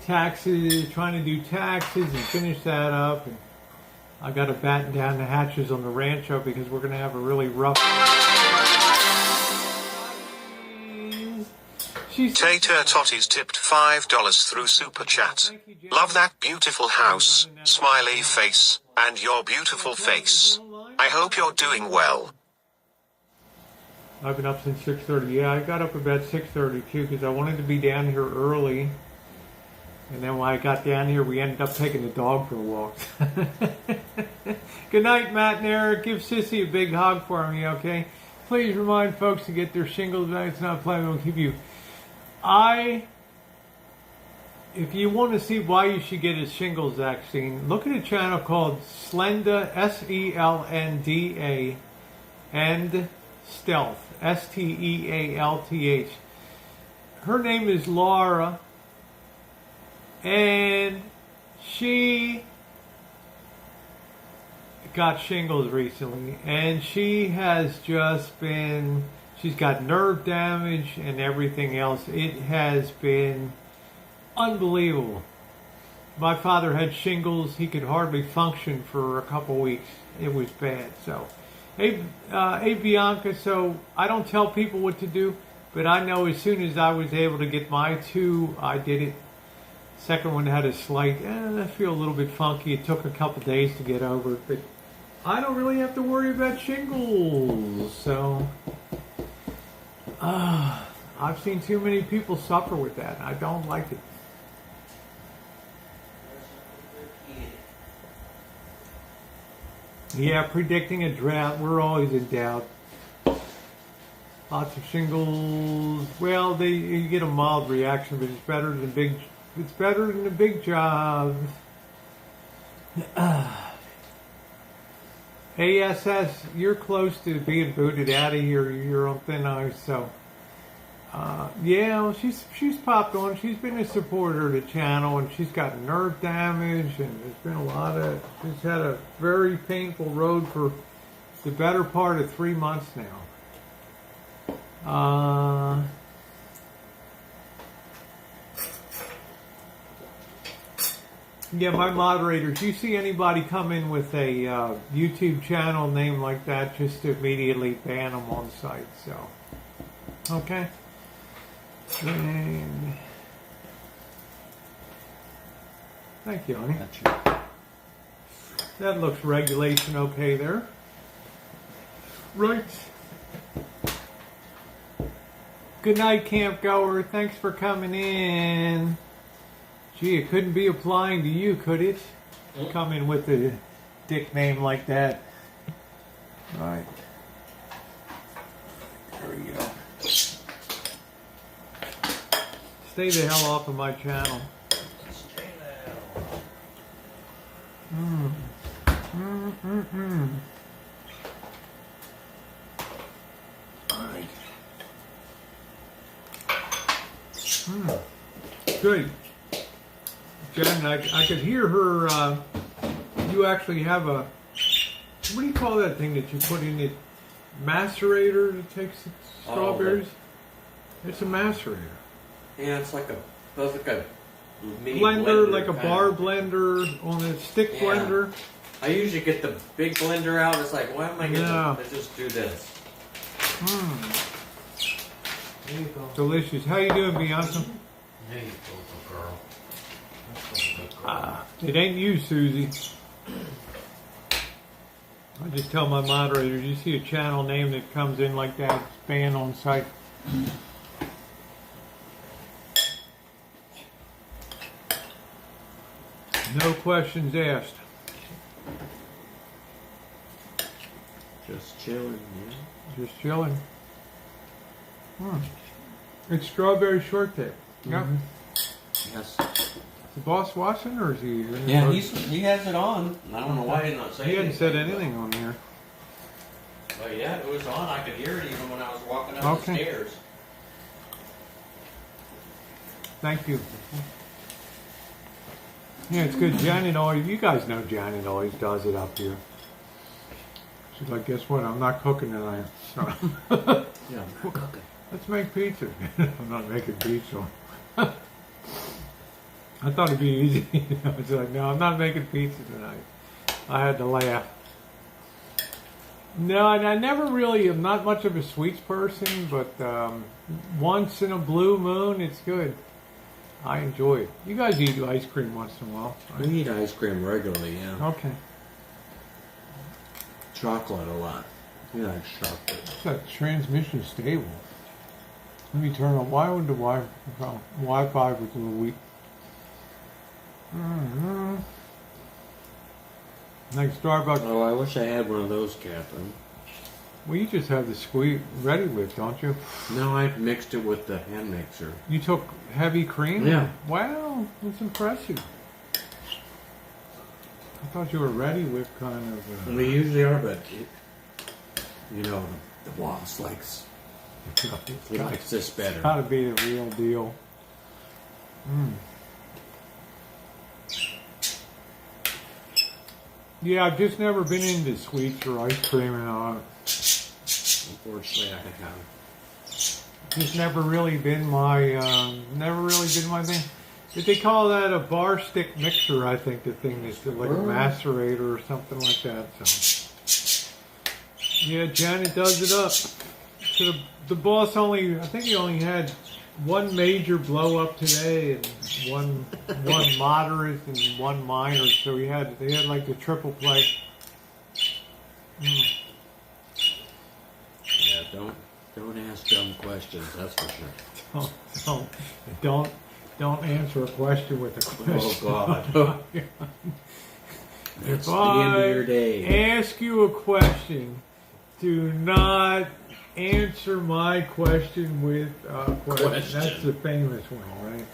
taxes. Trying to do taxes and finish that up. And I got to batten down the hatches on the rancho because we're going to have a really rough. Tater Totties tipped $5 through Super Chat. Love that beautiful house, smiley face, and your beautiful face. I hope you're doing well. I've been up since 6:30. Yeah, I got up about 6:30 too because I wanted to be down here early. And then when I got down here, we ended up taking the dog for a walk. Good night, Matt and Eric. Give Sissy a big hug for me, okay? Please remind folks to get their shingles back. It's not planning to keep you. If you want to see why you should get a shingles vaccine, look at a channel called Slenda, Selnda, and Stealth, Stealth. Her name is Laura, and she got shingles recently, and she has just been, she's got nerve damage and everything else. It has been unbelievable. My father had shingles. He could hardly function for a couple weeks. It was bad. So, hey Bianca, so I don't tell people what to do, but I know as soon as I was able to get my 2, I did it. Second one had a slight, I feel a little bit funky. It took a couple days to get over it, but I don't really have to worry about shingles. So, I've seen too many people suffer with that. I don't like it. Yeah, predicting a drought. We're always in doubt. Lots of shingles. Well, you get a mild reaction, but it's better than big. It's better than the big job. ASS, you're close to being booted out of here. You're on thin ice, so. Yeah, well, she's popped on. She's been a supporter of the channel, and she's got nerve damage, and there's been a lot of. She's had a very painful road for the better part of 3 months now. Yeah, my moderators. You see anybody come in with a YouTube channel name like that, just to immediately ban them on site. So, okay. And thank you, honey. That looks regulation okay there. Right. Good night, camp goer. Thanks for coming in. Gee, it couldn't be applying to you, could it? Come in with a dick name like that. All right. There we go. Stay the hell off of my channel. Alright. Good. Jen, I could hear her, you actually have a, what do you call that thing that you put in it? Macerator that takes the strawberries? It's a macerator. Yeah, it's like a mini blender, like a bar blender on a stick blender. I usually get the big blender out. It's like, why am I getting let's just do this. There you go. Delicious. How you doing, Bianca? There you go, girl. It ain't you, Susie. just tell my moderator, you see a channel name that comes in like that, it's banned on site. No questions asked. Just chilling, yeah. Just chilling. It's strawberry shortcake. Yeah. Yes. The boss watching, or is he? Yeah, he has it on. I don't know why he did not say He hadn't said anything, anything on here. But yeah, it was on. I could hear it even when I was walking up the Okay. stairs. Thank you. Yeah, it's good. Janet always, you guys know Janet always does it up here. She's like, guess what? I'm not cooking tonight. So Yeah, we're cooking. let's make pizza. I'm not making pizza. I thought it'd be easy. It's like, no, I'm not making pizza tonight. I had to laugh. No, and I never really am not much of a sweets person, but once in a blue moon, it's good. I enjoy it. You guys eat ice cream once in a while, right? We eat ice cream regularly, yeah. Okay. Chocolate a lot. We like chocolate. It's that transmission stable. Let me turn on. Why would the Wi-Fi was a little weak? Like Starbucks. Oh, I wish I had one of those, Catherine. Well, you just have the squeeze ready with, don't you? No, I mixed it with the hand mixer. You took heavy cream? Yeah. Wow, that's impressive. I thought you were ready with kind of. We usually are, but you know, the boss likes this better. Gotta be the real deal. Yeah, I've just never been into sweets or ice cream and all. Unfortunately, I have. Just never really been my thing. Did they call that a bar stick mixer? I think the thing is like a macerator or something like that. So yeah, Janet does it up. So the boss I think he only had one major blow up today and one moderate and one minor. So they had like the triple play. Yeah, don't ask dumb questions. That's for sure. Don't answer a question with a question. Oh God. If the end of your I day. ask you a question, do not answer my question with a question. That's the famous one, right?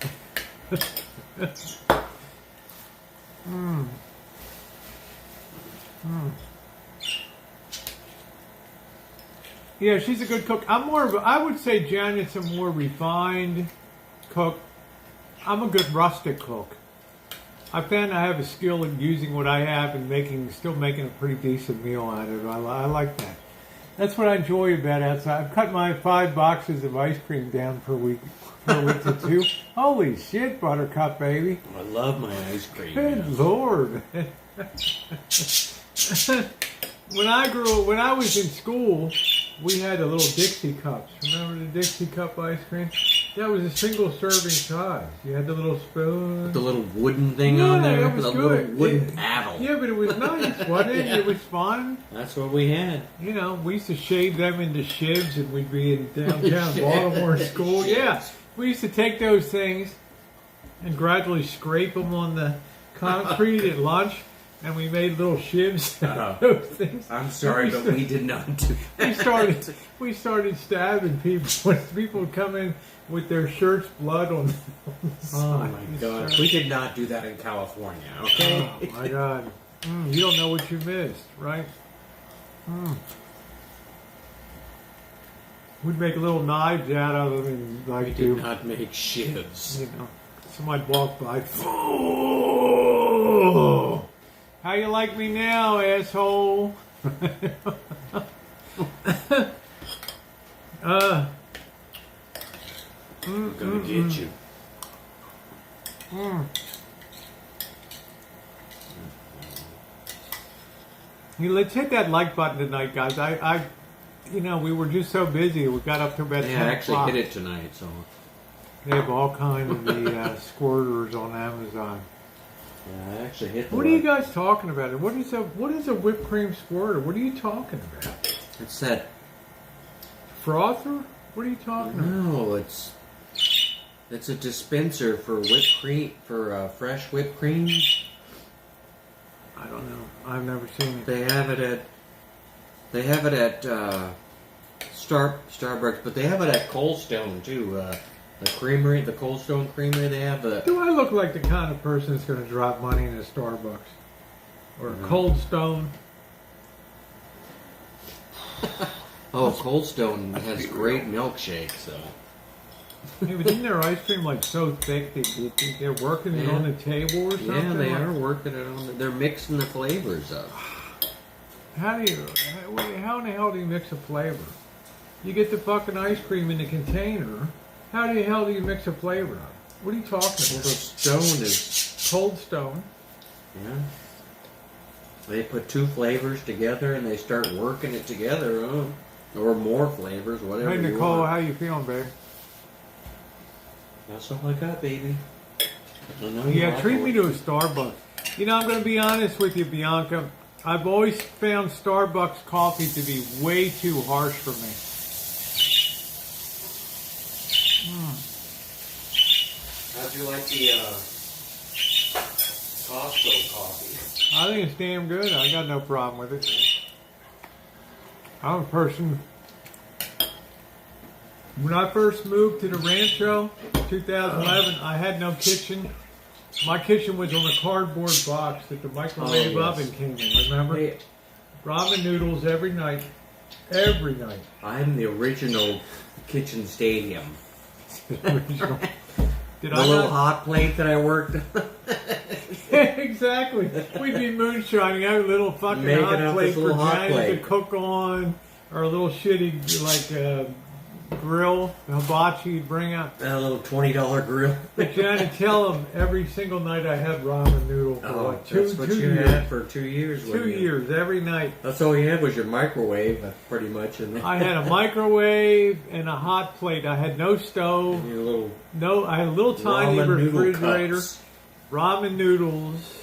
Yeah, she's a good cook. I would say Janet's a more refined cook. I'm a good rustic cook. I found I have a skill in using what I have and still making a pretty decent meal out of it. I like that. That's what I enjoy about outside. I've cut my 5 boxes of ice cream down per week to 2. Holy shit, Buttercup, baby. I love my ice cream. Good yes. Lord. When I was in school, we had the little Dixie cups. Remember the Dixie cup ice cream? That was a single serving size. You had the little spoon. The little wooden thing on there. It was the good. little wooden paddle. Yeah, but it was nice, wasn't it? Yeah. It was fun. That's what we had. You know, we used to shave them into shivs and we'd be in downtown Baltimore school. Yeah, we used to take those things and gradually scrape them on the concrete at lunch. And we made little shivs out of those things. I'm sorry, but we did not do that. We started stabbing people when people would come in with their shirts blood on the Oh side. my God. We did not do that in California, okay? Oh my God. You don't know what you missed, right? We'd make little knives out of them and like We did not make shivs. you know, somebody'd walk by. Oh, how you like me now, asshole? I'm gonna get you. Let's hit that like button tonight, guys. We were just so busy. We got up to about 10 Yeah, I actually o'clock. hit it tonight, so. They have all kinds of the squirters on Amazon. Yeah, I actually hit the What are you guys talking about? What is a whipped cream squirter? What are you talking about? It's that. Frother? What are you talking about? No, it's a dispenser for whipped cream, for fresh whipped cream. I don't know. I've never seen it. They have it at Starbucks, but they have it at Cold Stone too. The creamery, the Cold Stone Creamery, they have a. Do I look like the kind of person that's going to drop money in a Starbucks or a Cold Stone? Oh, Cold Stone has great milkshakes. So. Hey, but isn't their ice cream like so thick they're working it on the table or something? Yeah, they are working it on. They're mixing the flavors up. How in the hell do you mix a flavor? You get the fucking ice cream in the container. How the hell do you mix a flavor up? What are you talking Well, about? the stone is. Cold Stone. Yeah. They put two flavors together and they start working it together, or more flavors, whatever. Hey you Nicole, want. how you feeling, babe? That's all I got, baby. I know you Yeah, like treat it. me to a Starbucks. You know, I'm going to be honest with you, Bianca. I've always found Starbucks coffee to be way too harsh for me. How'd you like the Costco coffee? I think it's damn good. I got no problem with it. I'm a person. When I first moved to the Rancho, 2011, I had no kitchen. My kitchen was on a cardboard box that the microwave oven came in. Remember? Hey, Ramen noodles every night. Every night. I'm the original kitchen stadium. Did The I little not? hot plate that I worked on. Exactly. We'd be moonshining out a little fucking Making hot up plate this for little hot Johnny plate. to cook on, or a little shitty like grill hibachi you'd bring out. That little $20 grill. But Johnny, tell him every single night I had ramen noodle for Oh, like two that's what you years. had for 2 years. 2 years every night. That's all you had was your microwave, pretty much. And I had a microwave and a hot plate. I had no stove. your little No, I had a little tiny ramen noodle refrigerator, cups. ramen noodles,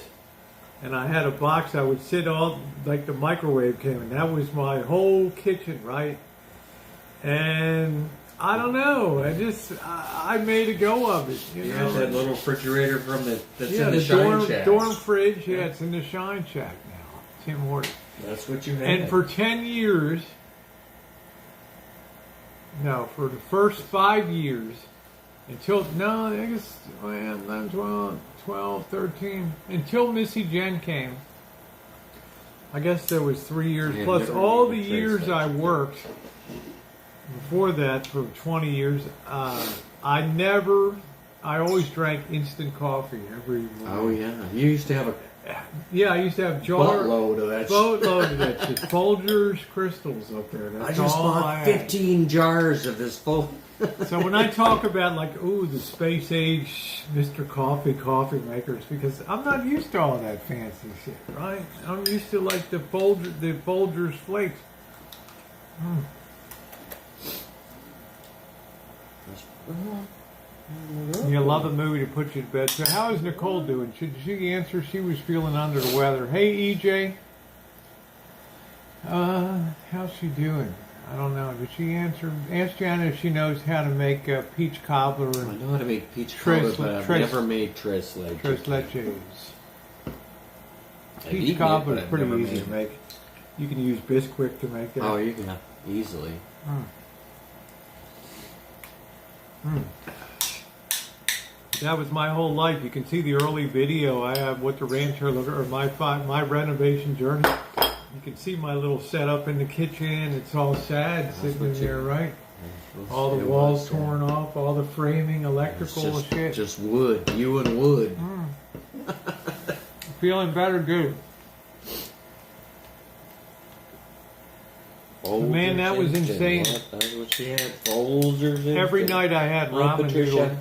and I had a box I would sit on, like the microwave came in. That was my whole kitchen, right? And I don't know, I made a go of it. You know? that little refrigerator from that's Yeah, in the the Shine Shack. dorm fridge, yeah, it's in the Shine Shack now. Tim Hortons. That's what you had. And for 10 years, no, for the first 5 years, until, no, I guess, well, 11, 12, 13, until Missy Jen came. I guess there was 3 years, Yeah, plus never all the made the years trace I back. worked, before that, for 20 years, I always drank instant coffee every morning. Oh yeah, you used to have a Yeah, I used to have boatload of that. boatload of that shit. Folgers crystals up there. That's I just all I bought had. 15 jars of this full. So when I talk about like, ooh, the space age Mr. Coffee makers, because I'm not used to all that fancy shit, right? I'm used to like the Folgers flakes. You love a movie to put you to bed. So how is Nicole doing? Should she answer? She was feeling under the weather. Hey, EJ. How's she doing? I don't know. Did she answer? Ask Janet if she knows how to make peach cobbler I and know how to make peach Tres- cobbler, but I've tres- never made tres leches. tres leches. I've Peach eaten it, cobbler but is I've pretty never easy made to it. make. You can use Bisquick to make that. Oh, you can easily. That was my whole life. You can see the early video I have what the rancher look or my renovation journey. You can see my little setup in the kitchen. It's all sad sitting in there, right? All the It walls was, torn off, all the framing, electrical It's shit. just wood, you and wood. Feeling better, good. Man, that was Folgers insane. instant. What? That's what she had. Folgers Every instant. night I had Hi, ramen Patricia. noodles.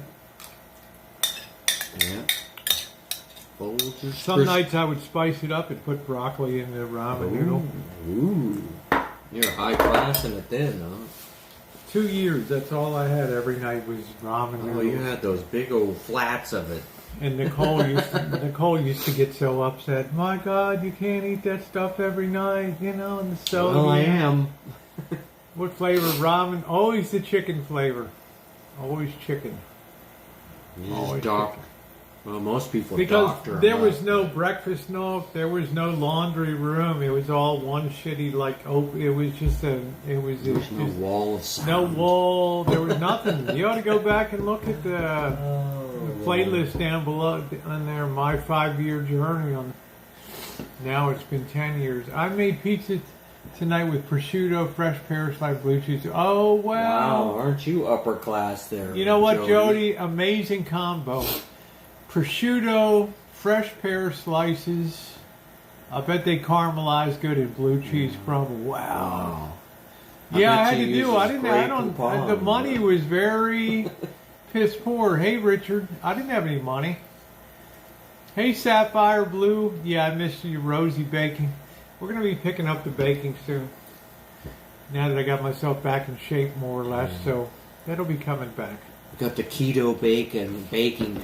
Yeah. Folgers. Some nights I would spice it up and put broccoli in the ramen noodle. Ooh. You're high class in it then, huh? 2 years, that's all I had every night was ramen Oh, noodles. you had those big old flats of it. And Nicole used to get so upset. My God, you can't eat that stuff every night, you know, and the soda. Well, I am. What flavor? Ramen? Always the chicken flavor. Always chicken. Always chicken. Well, most people Because doctor there them was up. no breakfast nook, there was no laundry room. It was all one shitty it was just There was no wall of sound. no wall. There was nothing. You ought to go back and look at the playlist down below on there. My 5-year journey on. Now it's been 10 years. I made pizza tonight with prosciutto, fresh pear sliced blue cheese. Oh wow! Wow, aren't you upper class there? You know what, Jody? Amazing combo. Prosciutto, fresh pear slices. I bet they caramelize good in blue cheese crumble. Wow. Yeah, I had to do. The money was very piss poor. Hey, Richard, I didn't have any money. Hey, Sapphire Blue. Yeah, I missed you, Rosy Baking. We're going to be picking up the baking soon. Now that I got myself back in shape more or less, so that'll be coming baking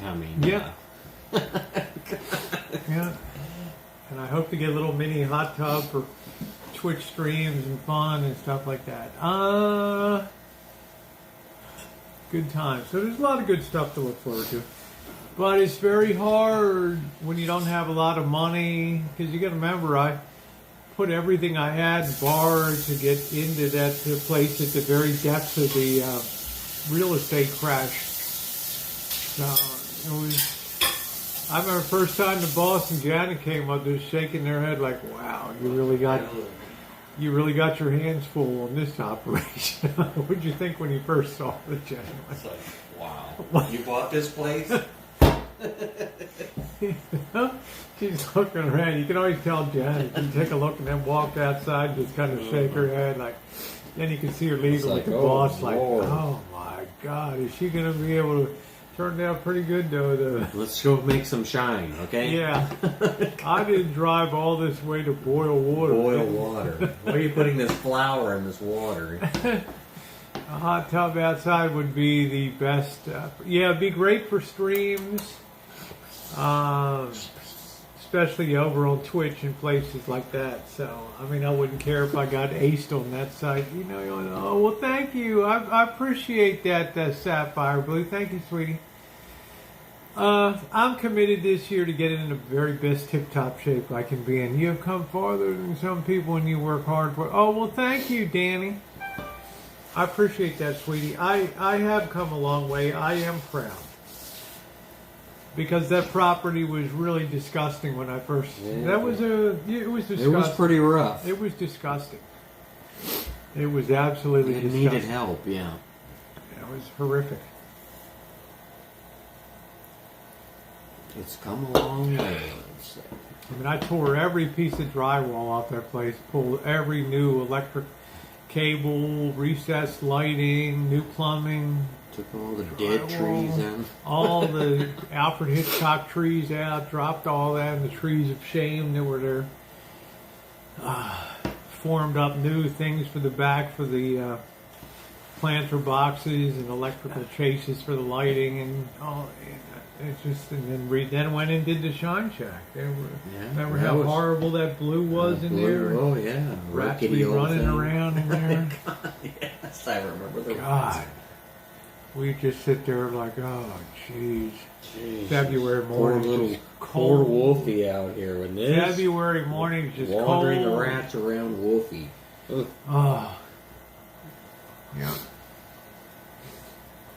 coming. Yeah. Yeah. And I hope to get a little mini hot tub for Twitch streams and fun and stuff like that. Good times. So there's a lot of good stuff to look forward to. But it's very hard when you don't have a lot of money, because you got to remember, I put everything I had borrowed to get into that place at the very depths of the real estate crash. I remember the first time the boss and Janet came up, they're shaking their head like, "Wow, you really got your hands full on this operation." What did you think when you first saw the Janet? It's like, wow, you bought this place? She's looking around. You can always tell Janet. You take a look and then walk outside, just kind of shake her head like. Then you can see her leaving with the boss, like, "Oh my God, is she going to be able to?" Turned out pretty good though. Let's go make some shine, okay? Yeah. I didn't drive all this way to boil water. Boil water. Why are you putting this flour in this water? A hot tub outside would be the best. Yeah, it'd be great for streams. Especially over on Twitch and places like that. So, I mean, I wouldn't care if I got aced on that site. You know, oh, well, thank you. I appreciate that, Sapphire Blue. Thank you, sweetie. I'm committed this year to getting in the very best tip-top shape I can be in. You have come farther than some people and you work hard for it. Oh, well, thank you, Danny. I appreciate that, sweetie. I have come a long way. I am proud. Because that property was really disgusting when I first. Yeah. It was disgusting. It was pretty rough. It was disgusting. It was absolutely disgusting. It needed help, yeah. It was horrific. It's come a long way. I mean, I tore every piece of drywall off that place, pulled every new electric cable, recessed lighting, new plumbing. Took all the dead trees in. All the Alfred Hitchcock trees out, dropped all that, and the trees of shame that were there. Formed up new things for the back for the planter boxes and electrical chases for the lighting and all. It's just, and then went and did the Shine Shack. Remember how horrible that blue was in there? Oh yeah, Rats running around in there. Yes, I remember the God. We just sit there like, oh, jeez. February morning, poor little just poor cold. Wolfie out here with this. February morning, just wandering cold. the rats around Wolfie. Ugh. Oh, yeah.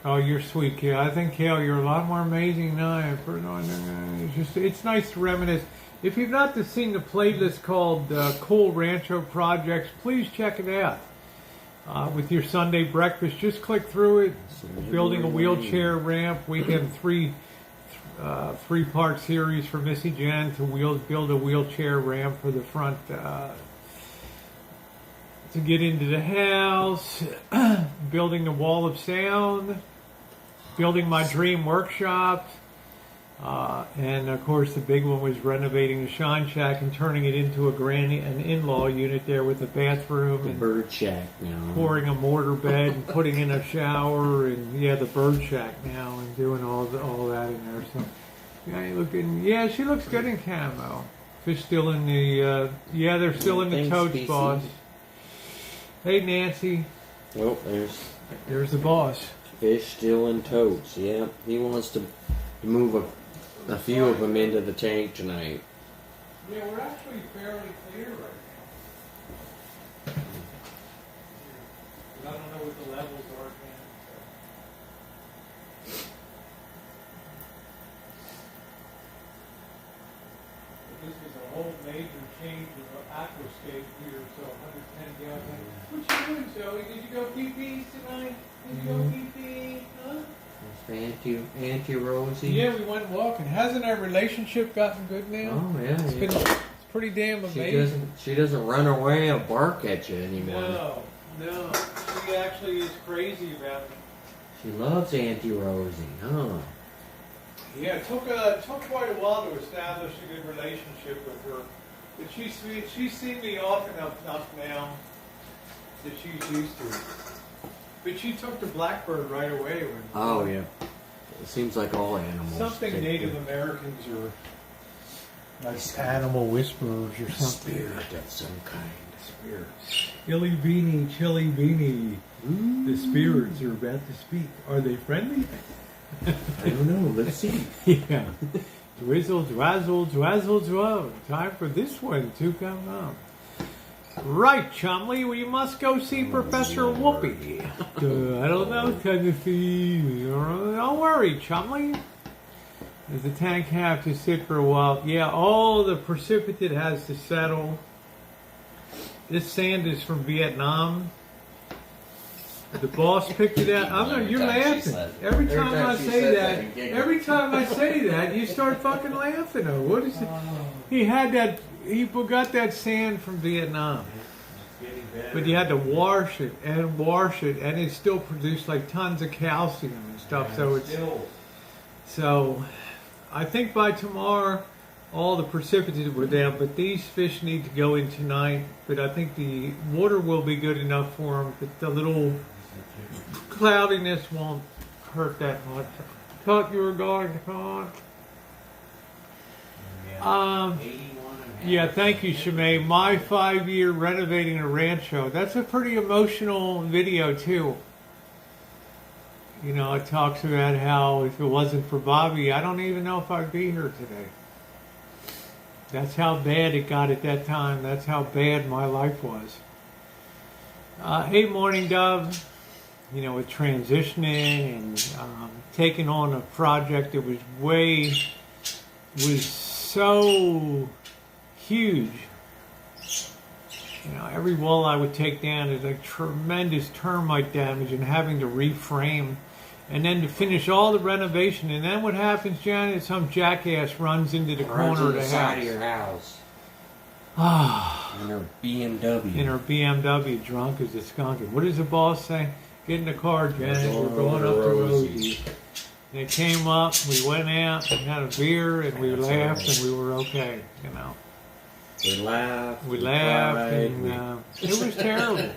Oh, you're sweet, Kale. I think, Kale, you're a lot more amazing than I am. It's nice to reminisce. If you've not seen the playlist called Cool Rancho Projects, please check it out. With your Sunday breakfast, just click through it. Building a wheelchair ramp. We have three-part series for Missy Jen to build a wheelchair ramp for the front to get into the house. Building the wall of sound. Building my dream workshop. And of course the big one was renovating the Shine Shack and turning it into an in-law unit there with a bathroom and bird shack now. Pouring a mortar bed and putting in a shower and the bird shack now and doing all that in there. So Yeah, you looking. Yeah, she looks good in camo. Fish still in the. Yeah, they're still in the Thanks, totes, species. boss. Hey, Nancy. Oh, There's the boss. Fish still in totes. Yeah, he wants to move a few of them into the tank tonight. Yeah, we're actually fairly clear right now. I don't know what the levels are, man. This is a whole major change of aquascape here, so 110 gallons. What you doing, Zoe? Did you go pee-pee tonight? Did you go pee-pee? Huh? Auntie Rosie. Yeah, we went walking. Hasn't our relationship gotten good now? Oh yeah. It's pretty damn amazing. She doesn't run away and bark at you anymore. No. She actually is crazy about it. She loves Auntie Rosie, huh? Yeah, it took quite a while to establish a good relationship with her. But she's seen me often enough now that she's used to it. But she took the blackbird right away. Oh yeah. It seems like all animals. Something take Native the Americans are like animal whisperers or something. spirit of some kind. Spirits. Illy beanie, chilly beanie. The spirits are about to speak. Are they friendly? I don't know. Let's see. Yeah. Drizzle, drazzle, drazzle, drazzle. Time for this one to come up. Right, Chumley, we must go see Professor Whoopi. I don't know, Tennessee. Don't worry, Chumley. Does the tank have to sit for a while? Yeah, all the precipitate has to settle. This sand is from Vietnam. The boss picked it out. I know you're laughing. Every time I say that, you start fucking laughing. Oh, what is it? He had that. He got that sand from Vietnam, but you had to wash it, and it still produced like tons of calcium and stuff. So I think by tomorrow all the precipitates were down, but these fish need to go in tonight. But I think the water will be good enough for them. But the little cloudiness won't hurt that much. Thought you were going to come on. Yeah, thank you, Shimei. My 5-year renovating a rancho. That's a pretty emotional video, too. You know, it talks about how if it wasn't for Bobby, I don't even know if I'd be here today. That's how bad it got at that time. That's how bad my life was. Hey, Morning Dove. You know, with transitioning and taking on a project that was so huge. You know, every wall I would take down is like tremendous termite damage and having to reframe. And then to finish all the renovation. And then what happens, Janet? Some jackass runs into the corner of the side house. of your house. Ah. In her BMW. In her BMW, drunk as a skunk. And what does the boss say? Get in the car, Janet. We're going up the road. And it came up, we went out and had a beer, and we laughed, and we were okay, you know. We laughed. Cried, and it was terrible.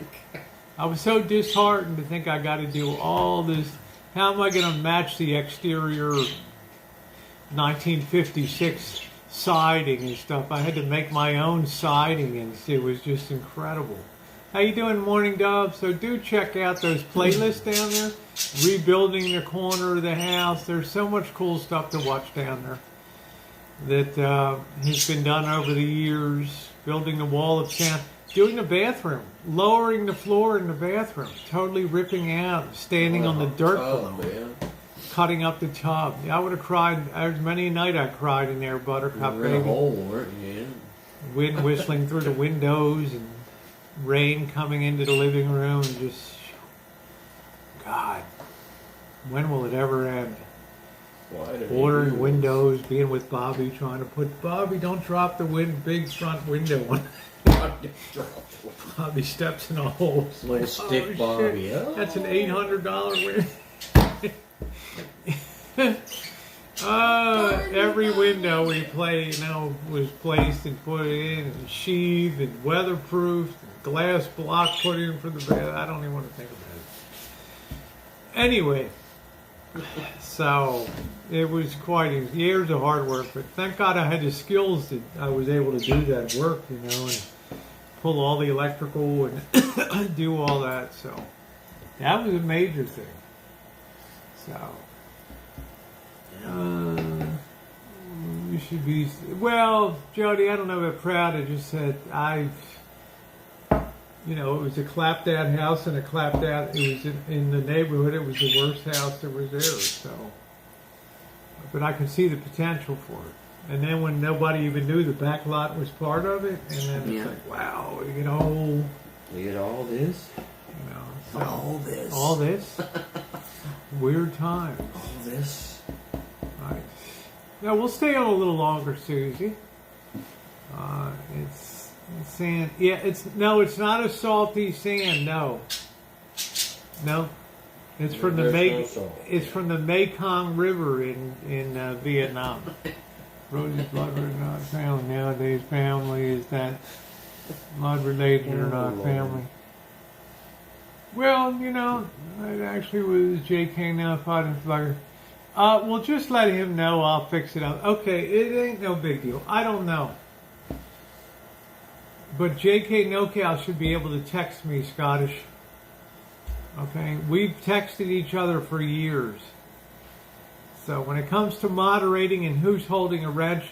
I was so disheartened to think I got to do all this. How am I going to match the exterior 1956 siding and stuff? I had to make my own siding, and it was just incredible. How you doing, Morning Dove? So do check out those playlists down there. Rebuilding the corner of the house. There's so much cool stuff to watch down there that has been done over the years. Building the wall of sand. Doing the bathroom. Lowering the floor in the bathroom. Totally ripping out. Standing on the dirt below. Cutting up the tub. I would have cried. There's many a night I cried in there, Buttercup, baby. In a hole, weren't you? Wind whistling through the windows and rain coming into the living room, and just, God, when will it ever end? Ordering windows, being with Bobby, trying to put, Bobby, don't drop the big front window. Bobby steps in a hole. Little stick Bobby. Shit. That's an $800 window. Every window we was placed and put in and sheathed and weatherproofed, and glass block put in for the bed. I don't even want to think about it. Anyway, So it was quite years of hard work, but thank God I had the skills that I was able to do that work, you know, and pull all the electrical and do all that. So that was a major thing. So you should be, well, Jody, I don't know about proud. I just said you know, it was a clapped out house and a clapped out, it was in the neighborhood, it was the worst house that was there, so. But I could see the potential for it. And then when nobody even knew the back lot was part of it, and then it's like, wow, you know. Look at all this. You know, so, this. all this. Weird times. All this. Right. Now we'll stay on a little longer, Susie. It's sand. Yeah, it's not a salty sand. No. It's from the It's from the Mekong River in Vietnam. Rose's blood was not found. Nowadays, family is that blood related or not family. Well, you know, it actually was J.K. now fighting flagger. Well, just let him know. I'll fix it up. Okay, it ain't no big deal. I don't know. But J.K. NoCal should be able to text me, Scottish. Okay? We've texted each other for years. So when it comes to moderating and who's holding a wrench,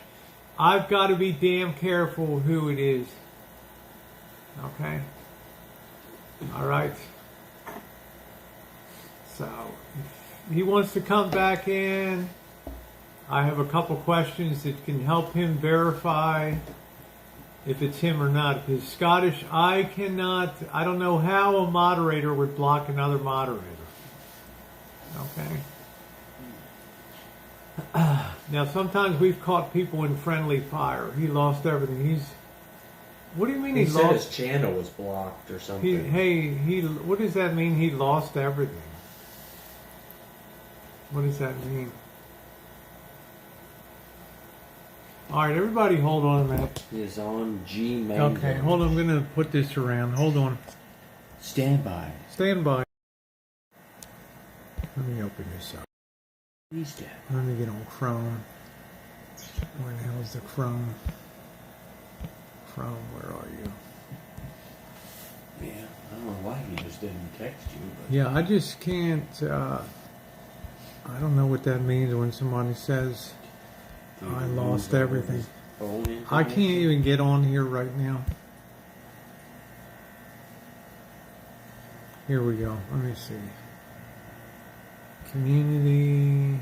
I've got to be damn careful who it is. Okay? All right? So, if he wants to come back in, I have a couple questions that can help him verify if it's him or not. Because Scottish, I don't know how a moderator would block another moderator. Okay? Now, sometimes we've caught people in friendly fire. He lost everything. What do you mean He he said lost? his channel was blocked or something. What does that mean? He lost everything. What does that mean? All right, everybody, hold on a minute. He's on G Mango. Okay, hold on. I'm going to put this around. Hold on. Stand by. Stand by. Let me open this up. He's dead. Let me get on Chrome. Where the hell is the Chrome? Chrome, where are you? Yeah, I don't know why he just didn't text you. But Yeah, I just can't. I don't know what that means when somebody says I lost everything. I can't even get on here right now. Here we go. Let me see. Community.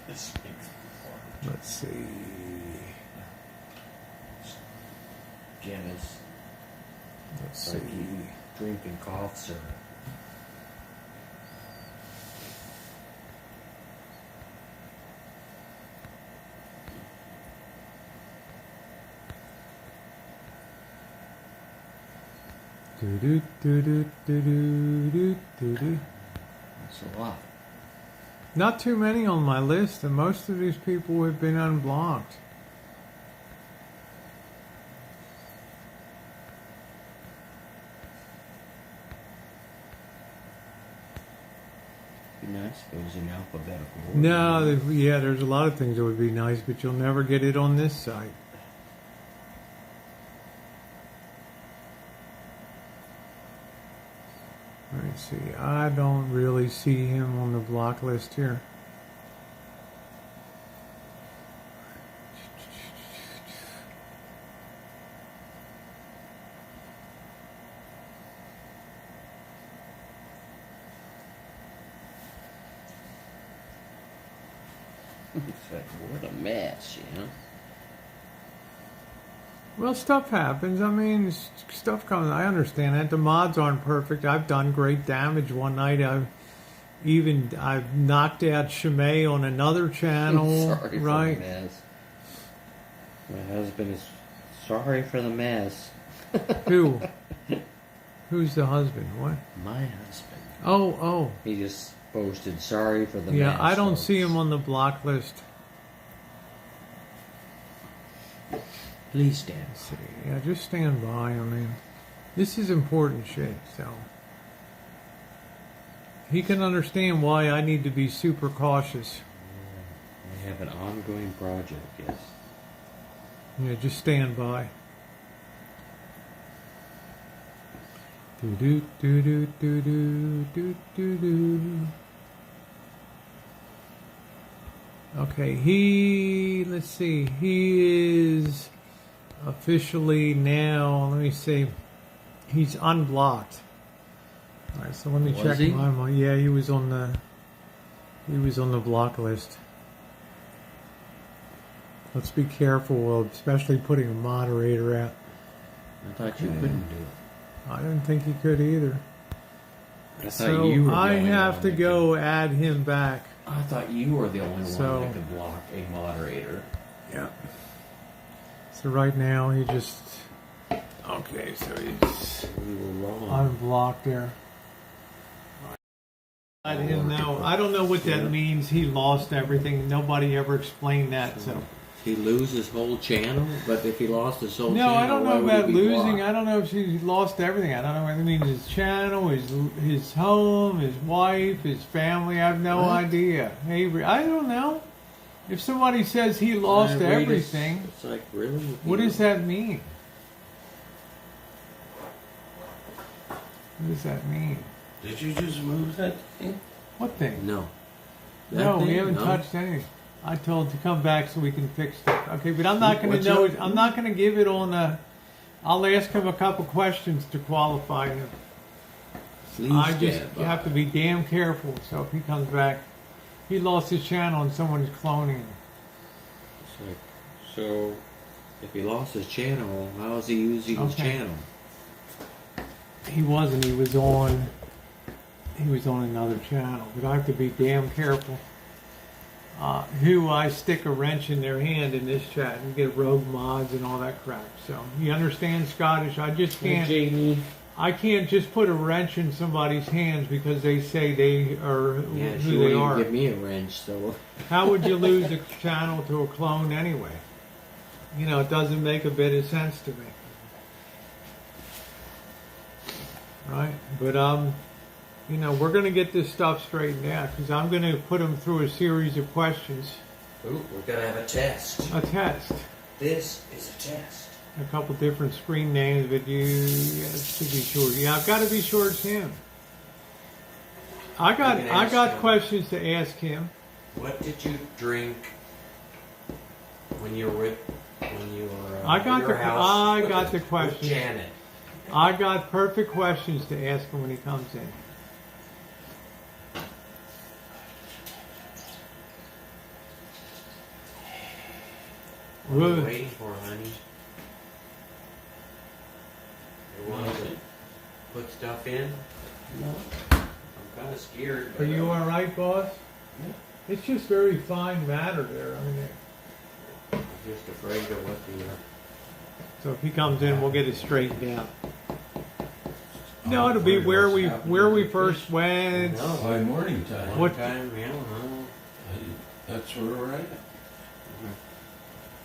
Let's see. Guinness. Let's see. Like drinking cough syrup. Do do do do do do do do. That's a lot. Not too many on my list, and most of these people have been unblocked. Be nice if it was in alphabetical order. No, yeah, there's a lot of things that would be nice, but you'll never get it on this site. Let me see. I don't really see him on the block list here. It's like, what a mess, you know? Well, stuff happens. I mean, stuff comes. I understand that. The mods aren't perfect. I've done great damage one night. I've knocked out Shimei on another channel. Sorry right? for the mess. My husband is sorry for the mess. Who? Who's the husband? What? My husband. Oh. He just posted sorry for the mess. Yeah, I don't folks. see him on the block list. Please stand. Let's see. Yeah, just stand by. I mean, this is important shit, so. he can understand why I need to be super cautious. I have an ongoing project, yes. Yeah, just stand by. Do do do do do do do do do. Okay, let's see, he is officially now, let me see, he's unblocked. All right, so let me check he? my, yeah, he was on the block list. Let's be careful, especially putting a moderator out. I thought you couldn't do it. I didn't think he could either. I thought So you were the I only have one to that go add him back. I thought you were the only So- one that could block a moderator. Yeah. So right now he just, okay, so he's We were wrong. unblocked there. Let him know. I don't know what that means. He lost everything. Nobody ever explained that. So He lose his whole channel, but if he lost his whole no, channel, I don't why know would he about be losing. blocked? I don't know if he lost everything. I don't know what it means. His channel, his home, his wife, his family. I have no What? idea. Hey, I don't know. If somebody says he lost I read everything, It's like, really? what does that mean? What does that mean? Did you just move that thing? What thing? No. No, That we thing? haven't No? touched anything. I told him to come back so we can fix it. Okay, but I'm not going to What's know up? it. I'm not going to give it on a. I'll ask him a couple questions to qualify him. Please I just stand you by. have to be damn careful. So if he comes back, he lost his channel and someone's cloning him. It's like, so, if he lost his channel, how is he using his Okay. channel? He wasn't. He was on. He was on another channel. But I have to be damn careful. Who I stick a wrench in their hand in this chat and get rogue mods and all that crap. So you understand Scottish? I just can't. Jamie. I can't just put a wrench in somebody's hands because they say they are Yeah, she who they wouldn't are. give me a wrench, so. How would you lose a channel to a clone anyway? You know, it doesn't make a bit of sense to me. Right? But you know, we're going to get this stuff straightened out because I'm going to put them through a series of questions, Ooh, we're gonna have a test. a test, This is a test. a couple different screen names, but you yes, to be sure. Yeah, I've got to be sure it's him. I got You can ask him. questions to ask him. What did you drink when you were I got at your the- house I with got the with questions. Janet? I got perfect questions to ask him when he comes in. What are you Good. waiting for, honey? You want to put stuff in? No. I'm kind of scared. Are you all right, boss? Yeah. It's just very fine matter there. I mean, I'm just afraid of what the. so if he comes in, we'll get it straightened out. No, I'm it'll be afraid where what's we happening first with went. No. By morning time. One What- time, yeah, well, That's where we're at.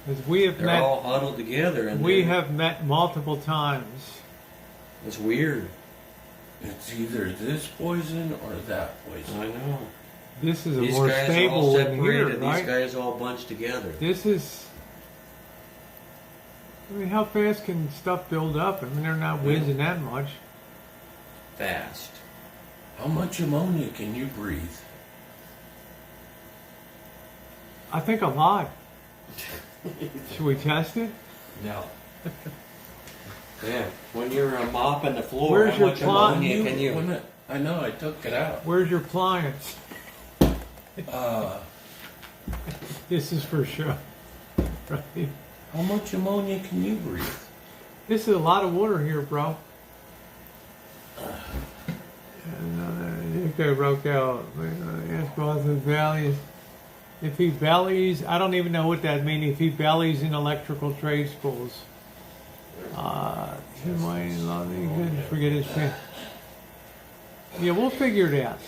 Because we have they're met, all huddled together, and we they're- have met multiple times. It's weird. It's either this poison or that poison. I know. This is a These more guys are all stable one separated. here, These right? guys all bunched together. This is. I mean, how fast can stuff build up? I mean, they're not whizzing that much. Fast. How much ammonia can you breathe? I think a lot. Should we test it? No. Yeah. When you're mopping the floor, Where's how your much plot? ammonia can you? I know, I took it out. Where's your appliance? This is for sure. Right? How much ammonia can you breathe? This is a lot of water here, bro. If they broke out, ask boss if bellies. If he bellies, I don't even know what that means. If he bellies in electrical trade schools, he might love me. Couldn't forget his pin. Yeah, we'll figure it out.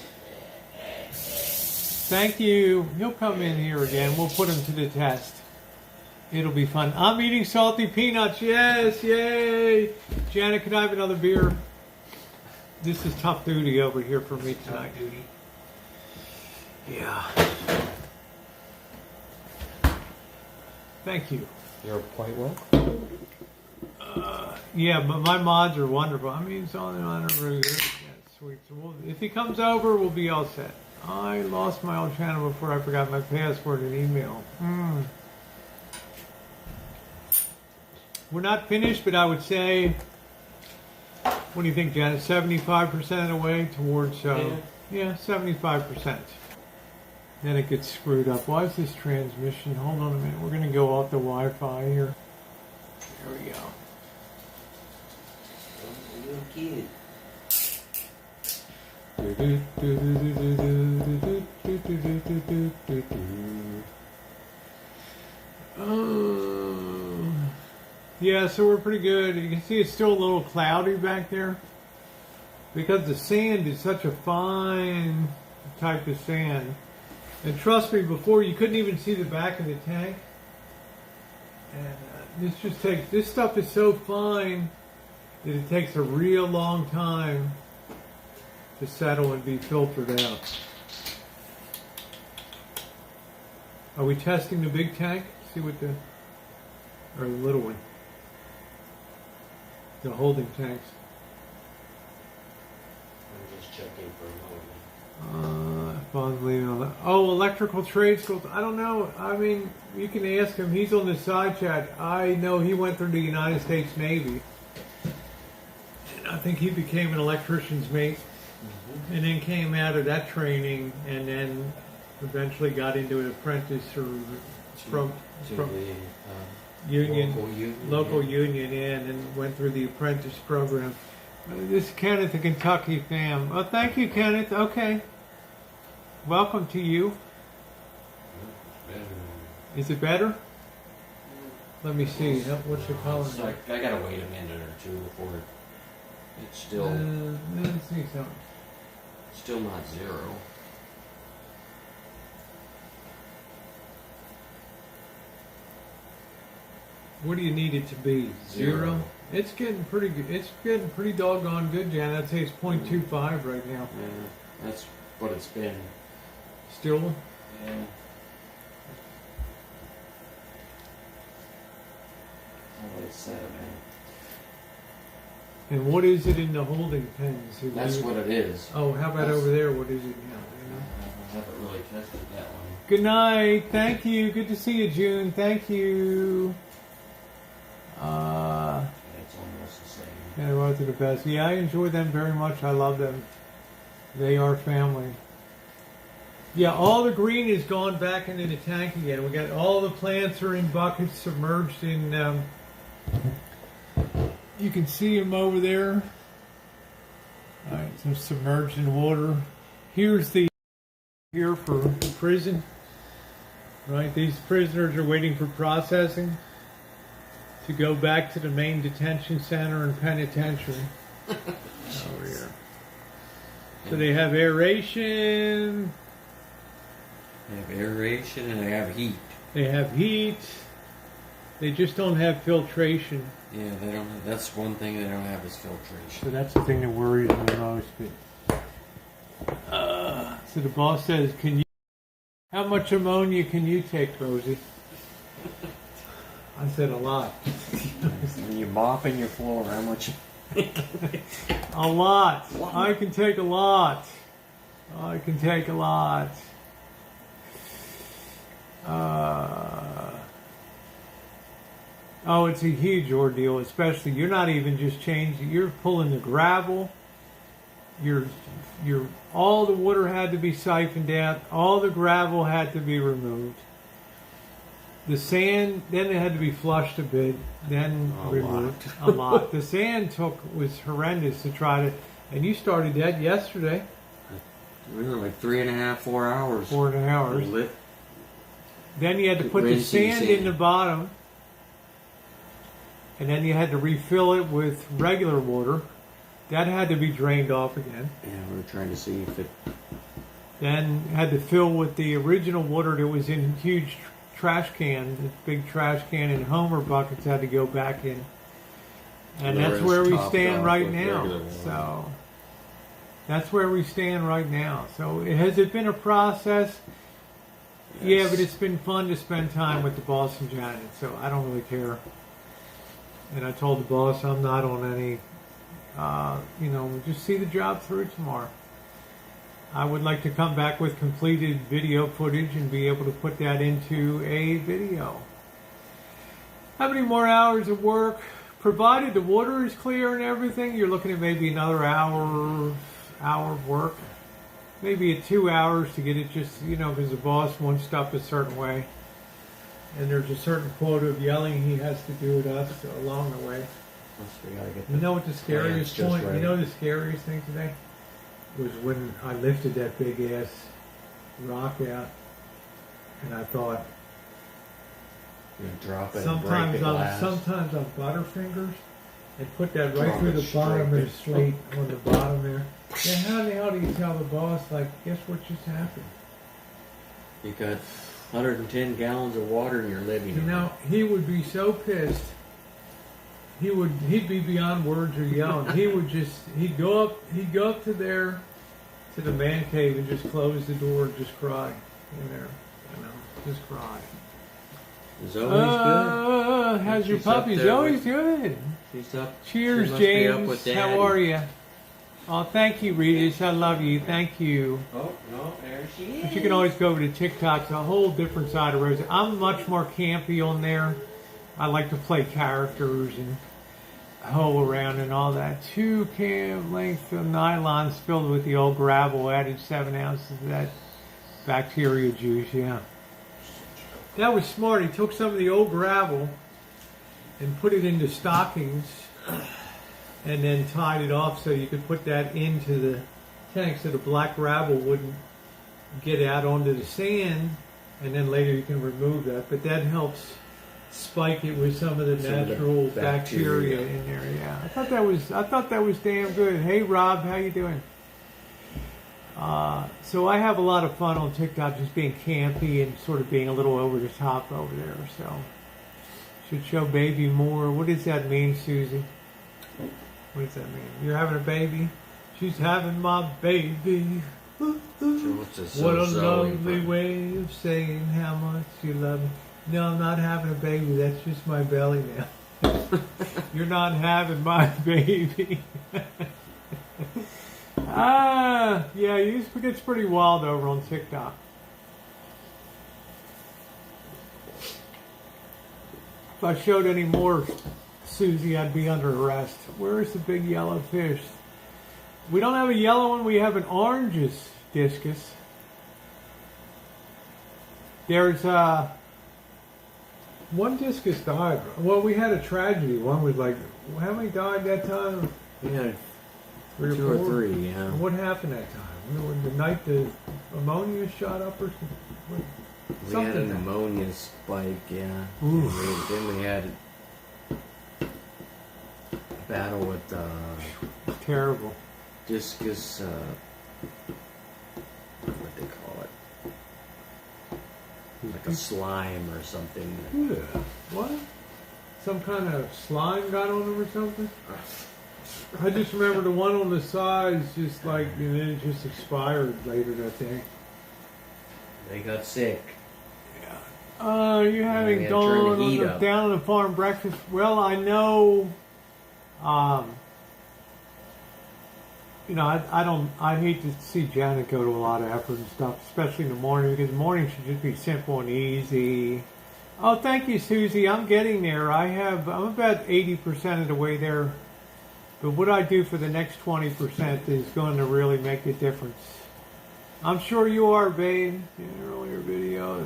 Thank you. He'll come in here again. We'll put him to the test. It'll be fun. I'm eating salty peanuts. Yes, yay. Janet, can I have another beer? This is tough duty over here for me tonight. Duty. Yeah. Thank you. You're quite welcome. Yeah, but my mods are wonderful. I mean, it's on a really good. Yeah, sweet. So if he comes over, we'll be all set. I lost my old channel before I forgot my password and email. We're not finished, but I would say, what do you think, Janet? 75% of the way towards, yeah, 75%. Then it gets screwed up. Why is this transmission? Hold on a minute. We're going to go off the Wi-Fi here. There we go. Little kid. Yeah, so we're pretty good. You can see it's still a little cloudy back there because the sand is such a fine type of sand. And trust me, before you couldn't even see the back of the tank. And this stuff is so fine that it takes a real long time to settle and be filtered out. Are we testing the big tank? See what or the little one? The holding tanks. I'm just checking for a moment. Phone's leaving on that. Oh, electrical trade schools. I don't know. I mean, you can ask him. He's on the side chat. I know he went through the United States Navy. And I think he became an electrician's mate. And then came out of that training and then eventually got into an apprentice or from the local union and went through the apprentice program. This is Kenneth, the Kentucky fam. Oh, thank you, Kenneth. Okay. Welcome to you. Is it better? Let me see. What's the color? It's like, I gotta wait a minute or two before it's still Let's see something. still not zero. What do you need it to be? Zero? It's getting pretty good. It's getting pretty doggone good, Jan. I'd say it's 0.25 right now. Yeah, that's what it's been. Still? Yeah. Oh, it's 7. And what is it in the holding pens? That's what it is. Oh, how about over there? What is it now? You know? I haven't really tested that one. Good night. Thank you. Good to see you, June. Thank you. Yeah, it's almost the same. Yeah, right to the best. Yeah, I enjoy them very much. I love them. They are family. Yeah, all the green is gone back into the tank again. We got all the plants are in buckets submerged in. You can see them over there. All right, so submerged in water. Here's the here for prison. Right, these prisoners are waiting for processing to go back to the main detention center and penitentiary. Over here. So they have aeration. They have aeration and they have heat. They have heat. They just don't have filtration. Yeah, they don't. That's one thing they don't have is filtration. So that's the thing that worries me most. So the boss says, "Can you? How much ammonia can you take, Rosie?" I said a lot. When you're mopping your floor, how much? A lot. I can take a lot. I can take a lot. Oh, it's a huge ordeal, especially you're not even just changing, you're pulling the gravel, you're all the water had to be siphoned out, all the gravel had to be removed. The sand, then it had to be flushed a bit, then removed. A lot. The sand was horrendous to try to, and you started that yesterday. We were like 3.5, 4 hours. 4.5 hours. Lit. Then you had to put the sand in the bottom, and then you had to refill it with regular water. That had to be drained off again. Yeah, we were trying to see if it. Then had to fill with the original water that was in huge trash cans, big trash can and Homer buckets had to go back in. And that's where we stand right now. So That's where we stand right now. So has it been a process? Yeah, but it's been fun to spend time with the boss and Janet, so I don't really care. And I told the boss I'm not on any, just see the job through tomorrow. I would like to come back with completed video footage and be able to put that into a video. How many more hours of work? Provided the water is clear and everything, you're looking at maybe another hour of work. Maybe at 2 hours to get it just, because the boss wants stuff a certain way. And there's a certain quota of yelling he has to do at us along the way. We gotta get You know what the scariest just point, right. you know the scariest thing today? Was when I lifted that big ass rock out. And I thought, You drop it and break the sometimes glass. on Butterfingers and put that right Drop through it the bottom of the straight. slate on the bottom there. Yeah, how the hell do you tell the boss, like, guess what just happened? You got 110 gallons of water in your living room. You know, he would be so pissed. He'd be beyond words or yelling. He'd go up to the man cave and just close the door and just cry in there. Just cry. Zoe's good. How's your She's up puppy? there Zoe's with- good. She's up. Cheers, she must be up James. with How Daddy. are you? Oh, thank you, Regis. I love you. Thank you. Oh, no, there she is. But you can always go over to TikTok. It's a whole different side of Rosie. I'm much more campy on there. I like to play characters and hoe around and all that. 2 cam length of nylons filled with the old gravel. Added 7 ounces of that bacteria juice. Yeah. That was smart. He took some of the old gravel and put it into stockings and then tied it off so you could put that into the tank so the black gravel wouldn't get out onto the sand, and then later you can remove that. But that helps spike it with some of the Some of the natural bacteria. bacteria in there. Yeah, I thought that was damn good. Hey Rob, how you doing? So I have a lot of fun on TikTok, just being campy and sort of being a little over the top over there. So should show baby more. What does that mean, Susie? What does that mean? You're having a baby? She's having my baby. Ooh, ooh. what's this, What a Zoe lovely from? way of saying how much you love me. No, I'm not having a baby. That's just my belly now. You're not having my baby. Yeah, it gets pretty wild over on TikTok. If I showed any more, Susie, I'd be under arrest. Where is the big yellow fish? We don't have a yellow one. We have an orange discus. There's one discus died. Well, we had a tragedy. One was like, how many died that time? We had 3 2 or or 4? 3, yeah. What happened that time? The night the ammonia shot up or something? We had an pneumonia spike, yeah. Ooh. And then we had a battle with Terrible. discus, what they call it, like a slime or something. Yeah. What? Some kind of slime got on them or something? I just remember the one on the sides just like, and then it just expired later that day. They got sick. You we having had to turn gone the heat up. down on the farm breakfast? Well, I know, I hate to see Janet go to a lot of effort and stuff, especially in the morning, because the morning should just be simple and easy. Oh, thank you, Susie. I'm getting there. I'm about 80% of the way there. But what I do for the next 20% is going to really make a difference. I'm sure you are, babe. In an earlier video,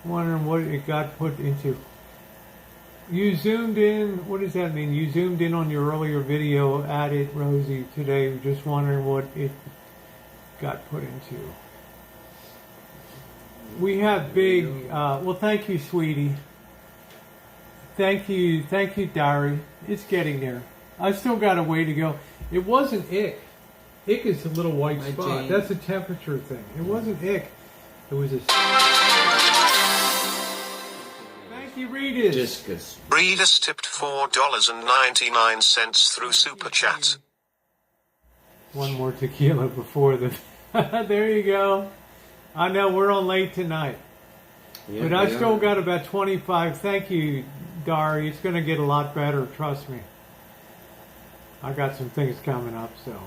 wondering what it got put into. You zoomed in. What does that mean? You zoomed in on your earlier video, added Rosie today. Just wondering what it got put into. We have big. Well, thank you, sweetie. Thank you, Dari. It's getting there. I still got a way to go. It wasn't ick. Ick is a little white Hi, spot. Jane. That's a temperature thing. It wasn't ick. It was a. Thank you, Regis. Discus. Breeders tipped $4.99 through Super Chat. one more tequila before the... There you go. I know we're on late tonight. Yeah, But I we still are. got about 25. Thank you, Dari. It's going to get a lot better, trust me. I got some things coming up, so.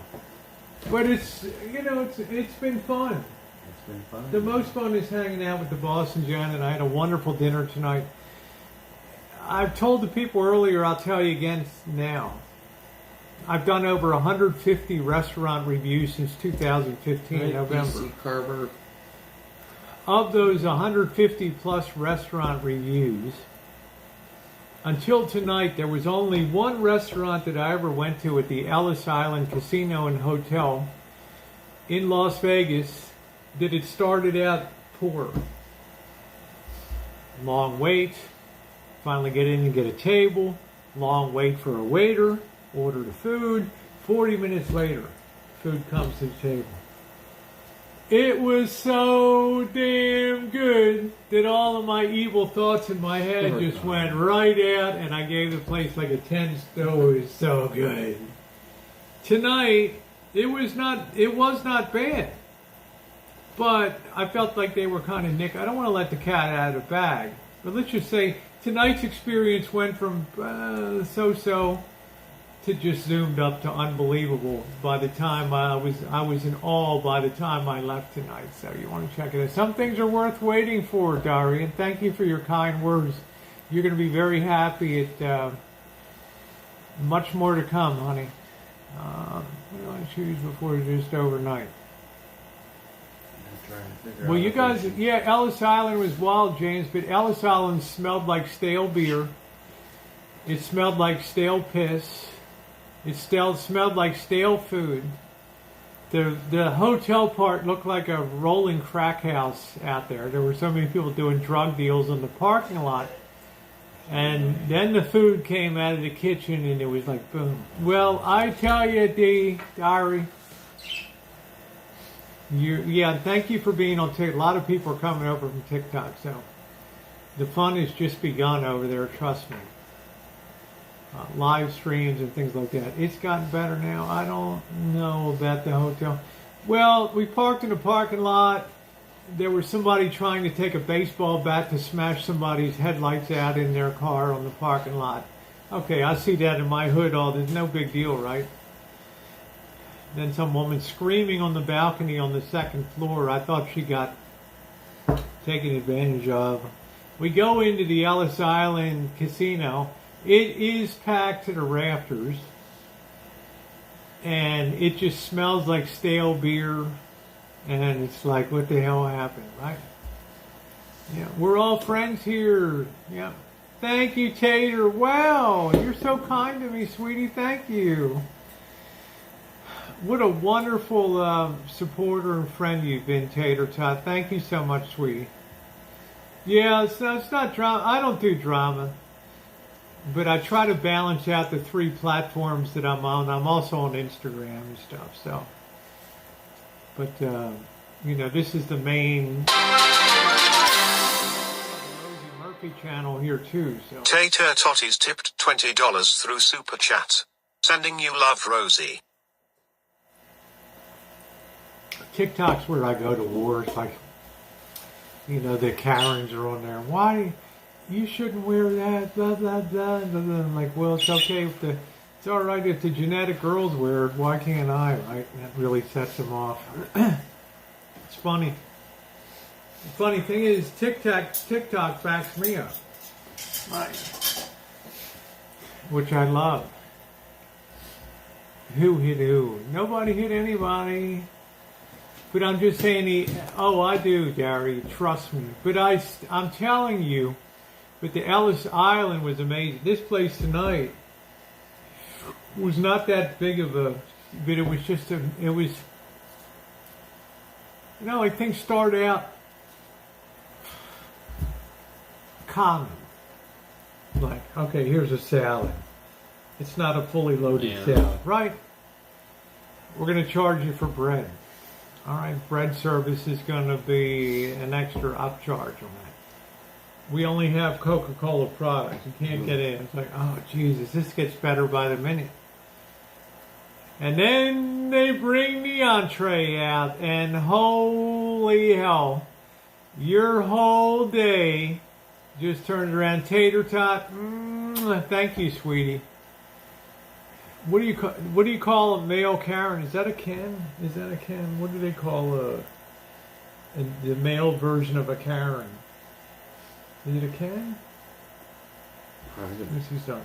But it's, you know, it's been fun. It's been fun. The most fun is hanging out with the boss and Jen, and I had a wonderful dinner tonight. I've told the people earlier, I'll tell you again now. I've done over 150 restaurant reviews since 2015, Right, November. PC Carver. Of those 150 plus restaurant reviews, until tonight, there was only one restaurant that I ever went to at the Ellis Island Casino and Hotel in Las Vegas that it started out poor. Long wait, finally get in and get a table, long wait for a waiter, order the food, 40 minutes later, food comes to the table. It was so damn good that all of my evil thoughts in my head just went right out, and I gave the place like a 10 star. It was so good. Tonight, it was not bad, but I felt like they were kind of I don't want to let the cat out of the bag, but let's just say tonight's experience went from so-so to just zoomed up to unbelievable. By the time I was in awe by the time I left tonight. So you want to check it out. Some things are worth waiting for, Dari, and thank you for your kind words. You're going to be very happy at much more to come, honey. What do I choose before it's just overnight? I'm trying to figure Well, out you guys, yeah, Ellis Island was wild, James, but Ellis Island smelled like stale beer. It smelled like stale piss. It smelled like stale food. The hotel part looked like a rolling crack house out there. There were so many people doing drug deals in the parking lot. And then the food came out of the kitchen and it was like boom. Well, I tell you, Diary. Yeah, thank you for being on TikTok. A lot of people are coming over from TikTok, so the fun has just begun over there, trust me. Live streams and things like that. It's gotten better now. I don't know about the hotel. Well, we parked in a parking lot. There was somebody trying to take a baseball bat to smash somebody's headlights out in their car on the parking lot. Okay, I see that in my hood. There's no big deal, right? Then some woman screaming on the balcony on the second floor. I thought she got taken advantage of. We go into the Ellis Island Casino. It is packed to the rafters, and it just smells like stale beer, and it's like, what the hell happened, right? Yeah, we're all friends here. Yeah. Thank you, Tater. Wow, you're so kind to me, sweetie. Thank you. What a wonderful supporter and friend you've been, Tater Tot. Thank you so much, sweetie. Yeah, it's not drama. I don't do drama. But I try to balance out the 3 platforms that I'm on. I'm also on Instagram and stuff, so. But, you know, this is the main Rosie Murphy channel here, too, so. Tater Totties tipped $20 through Super Chat. Sending you love, Rosie. TikTok's where I go to war. It's like, you know, the Karens are on there. Why? You shouldn't wear that, blah, blah, blah, blah, blah. I'm like, well, it's okay it's all right if the genetic girls wear it. Why can't I, right? And that really sets them off. It's funny. The funny thing is, TikTok backs me up. Right. Which I love. Who hit who? Nobody hit anybody. But I'm just saying, I do, Gary, trust me. But I'm telling you, but the Ellis Island was amazing. This place tonight was not that big of a, but it was just like things start out common. Like, okay, here's a salad. It's not a fully loaded salad, right? We're going to charge you for bread. All right, bread service is going to be an extra upcharge on that. We only have Coca-Cola products. You can't get in. It's like, oh, Jesus, this gets better by the minute. And then they bring the entree out, and holy hell, your whole day just turns around. Tater tot, thank you, sweetie. What do you call a male Karen? Is that a Ken? Is that a Ken? What do they call the male version of a Karen? Is it a Ken? Let me see something.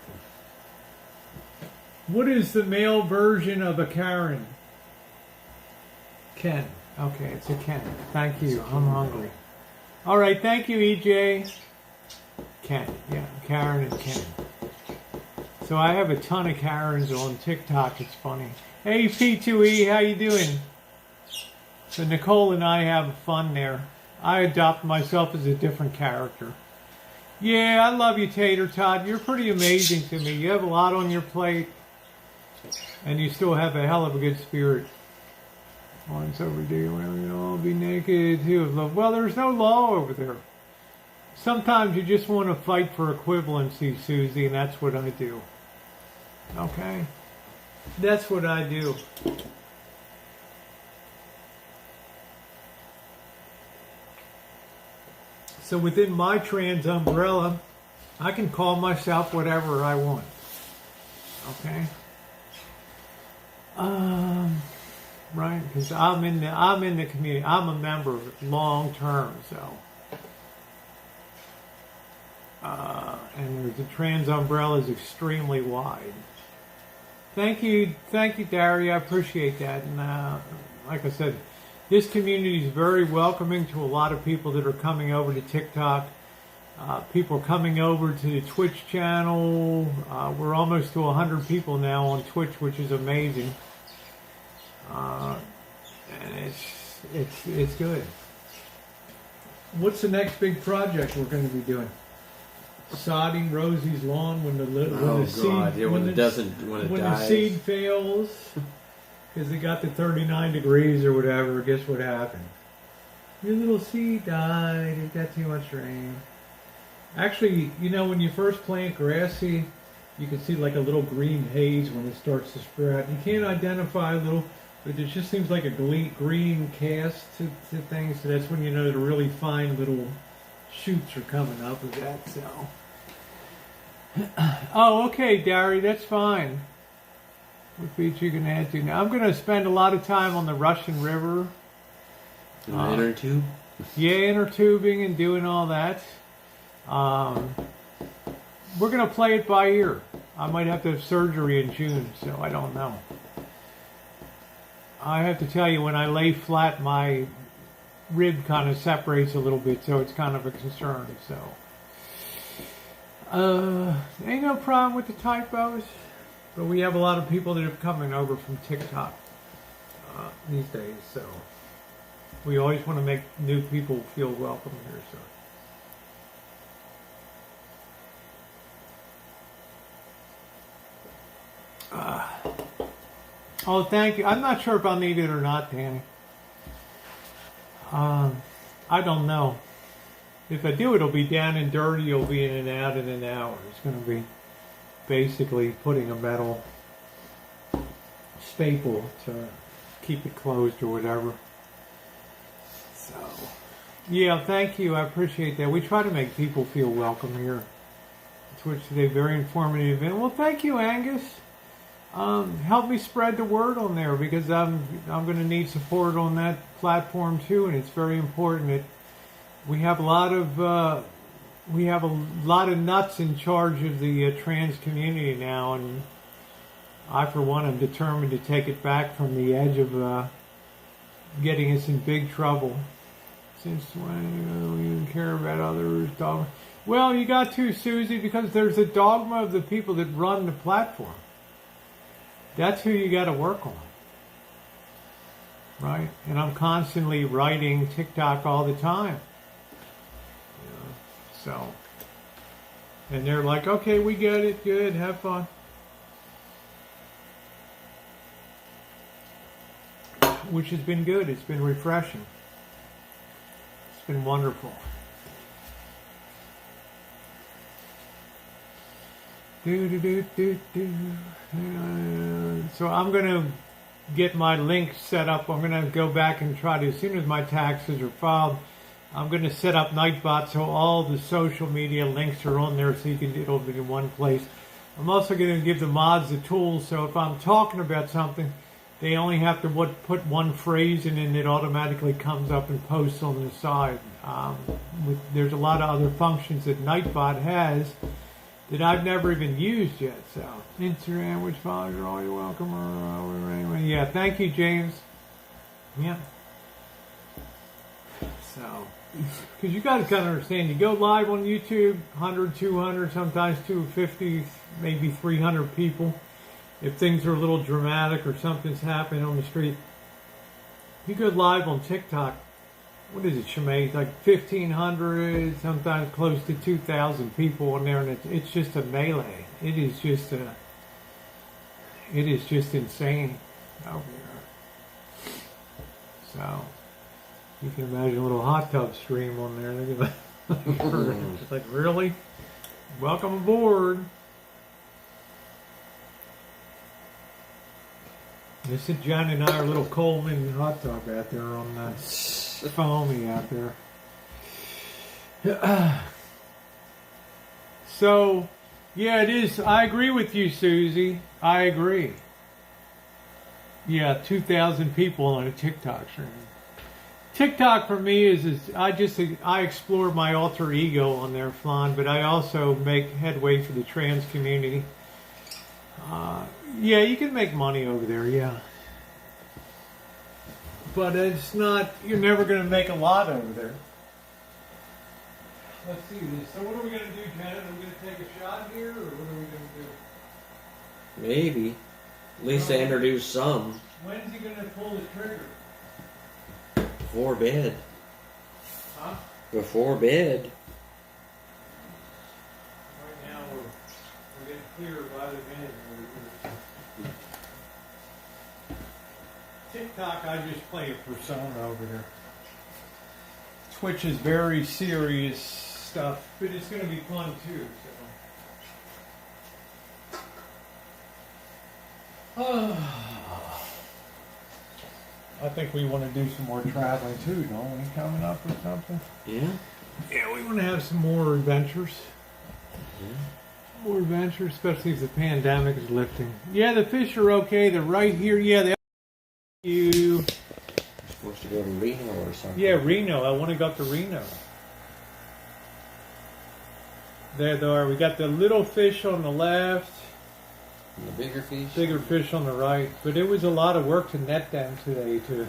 What is the male version of a Karen? Ken. Okay, it's a Ken. Thank you. I'm hungry. All right, thank you, EJ. Ken. Yeah, Karen and Ken. So I have a ton of Karens on TikTok. It's funny. Hey, P2E, how you doing? So Nicole and I have fun there. I adopt myself as a different character. Yeah, I love you, Tater Tot. You're pretty amazing to me. You have a lot on your plate, and you still have a hell of a good spirit. Once over there, we'll all be naked too. Well, there's no law over there. Sometimes you just want to fight for equivalency, Susie, and that's what I do. Okay? That's what I do. So within my trans umbrella, I can call myself whatever I want. Okay? Right? Because I'm in the community. I'm a member long term, so. And the trans umbrella is extremely wide. Thank you, Daria. I appreciate that. And like I said, this community is very welcoming to a lot of people that are coming over to TikTok. People are coming over to the Twitch channel. We're almost to 100 people now on Twitch, which is amazing. And it's good. What's the next big project we're going to be doing? Sodding Rosie's lawn when the seed fails because it got to 39 degrees or whatever. Guess what happened? Your little seed died. It got too much rain. Actually, you know, when you first plant grass seed, you can see like a little green haze when it starts to sprout. You can't identify but it just seems like a green cast to things. So that's when you know the really fine little shoots are coming up with that. So, oh, okay, Dari, that's fine. What feature you can add to now? I'm going to spend a lot of time on the Russian River. Inner tube. Yeah, inner tubing and doing all that. We're going to play it by ear. I might have to have surgery in June, so I don't know. I have to tell you, when I lay flat, my rib kind of separates a little bit, so it's kind of a concern. So, ain't no problem with the typos, but we have a lot of people that are coming over from TikTok these days, so we always want to make new people feel welcome here. So. Oh, thank you. I'm not sure if I'll need it or not, Danny. I don't know. If I do, it'll be down and dirty. It'll be in and out in an hour. It's going to be basically putting a metal staple to keep it closed or whatever. So, yeah, thank you. I appreciate that. We try to make people feel welcome here. Twitch today, very informative event. Well, thank you, Angus. Help me spread the word on there because I'm going to need support on that platform too, and it's very important that we have a lot of nuts in charge of the trans community now, and I, for one, am determined to take it back from the edge of getting us in big trouble. Since when you even care about others? Dogma? Well, you got to, Susie, because there's a dogma of the people that run the platform. That's who you got to work on, right? And I'm constantly writing TikTok all the time. So, and they're like, okay, we get it, good, have fun. Which has been good. It's been refreshing. It's been wonderful. So I'm going to get my link set up. I'm going to go back and try to, as soon as my taxes are filed, I'm going to set up Nightbot so all the social media links are on there so you can, it'll be in one place. I'm also going to give the mods the tools so if I'm talking about something, they only have to put one phrase in and it automatically comes up and posts on the side. There's a lot of other functions that Nightbot has that I've never even used yet. So Instagram, which followers are all you're welcome. Anyway, yeah, thank you, James. Yeah. So, because you guys gotta understand, you go live on YouTube, 100, 200, sometimes 250, maybe 300 people. If things are a little dramatic or something's happening on the street, you go live on TikTok. What is it, Shemaine? Like 1,500, sometimes close to 2,000 people on there, and it's just a melee. It is just insane over there. So you can imagine a little hot tub stream on there. Look at that. It's like, really? Welcome aboard. This is John and I are a little Coleman hot tub out there on the foamy out there. So, yeah, it is. I agree with you, Susie. I agree. Yeah, 2,000 people on a TikTok stream. TikTok for me is I explore my alter ego on there, Flan, but I also make headway for the trans community. Yeah, you can make money over there, yeah. But it's not, you're never going to make a lot over there. Let's see this. So what are we going to do, Janet? Are we going to take a shot here, or what are we going to do? Maybe. At least they introduce some. When's he going to pull the trigger? Before bed. Huh? Before bed. Right now we're getting clearer by the minute. TikTok, I just play a persona over there. Twitch is very serious stuff, but it's going to be fun too. So. I think we want to do some more traveling too, don't we? Coming up or something? Yeah. Yeah, we want to have some more adventures. Yeah. More adventures, especially if the pandemic is lifting. Yeah, the fish are okay. They're right here. Yeah, they're you. We're supposed to go to Reno or something. Yeah, Reno. I want to go to Reno. There they are. We got the little fish on the left. And the bigger fish? Bigger fish on the right. But it was a lot of work to net them today, too.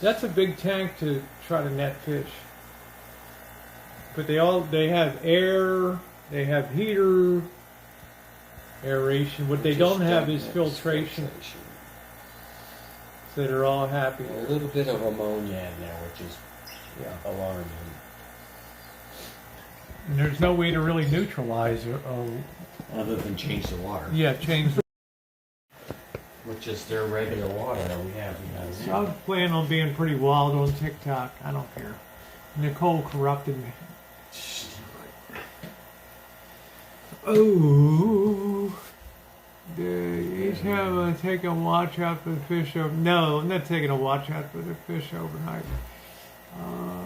That's a big tank to try to net fish. But they have air, they have heater, aeration. What they don't have is filtration. So they're all happy. A little bit of ammonia in there, which is alarming. And there's no way to really neutralize it. Other than change the water. Yeah, change the Which is their regular water that we have. So I'm planning on being pretty wild on TikTok. I don't care. Nicole corrupted me. Oh. Each have a take a watch out for the fish over. No, I'm not taking a watch out for the fish overnight.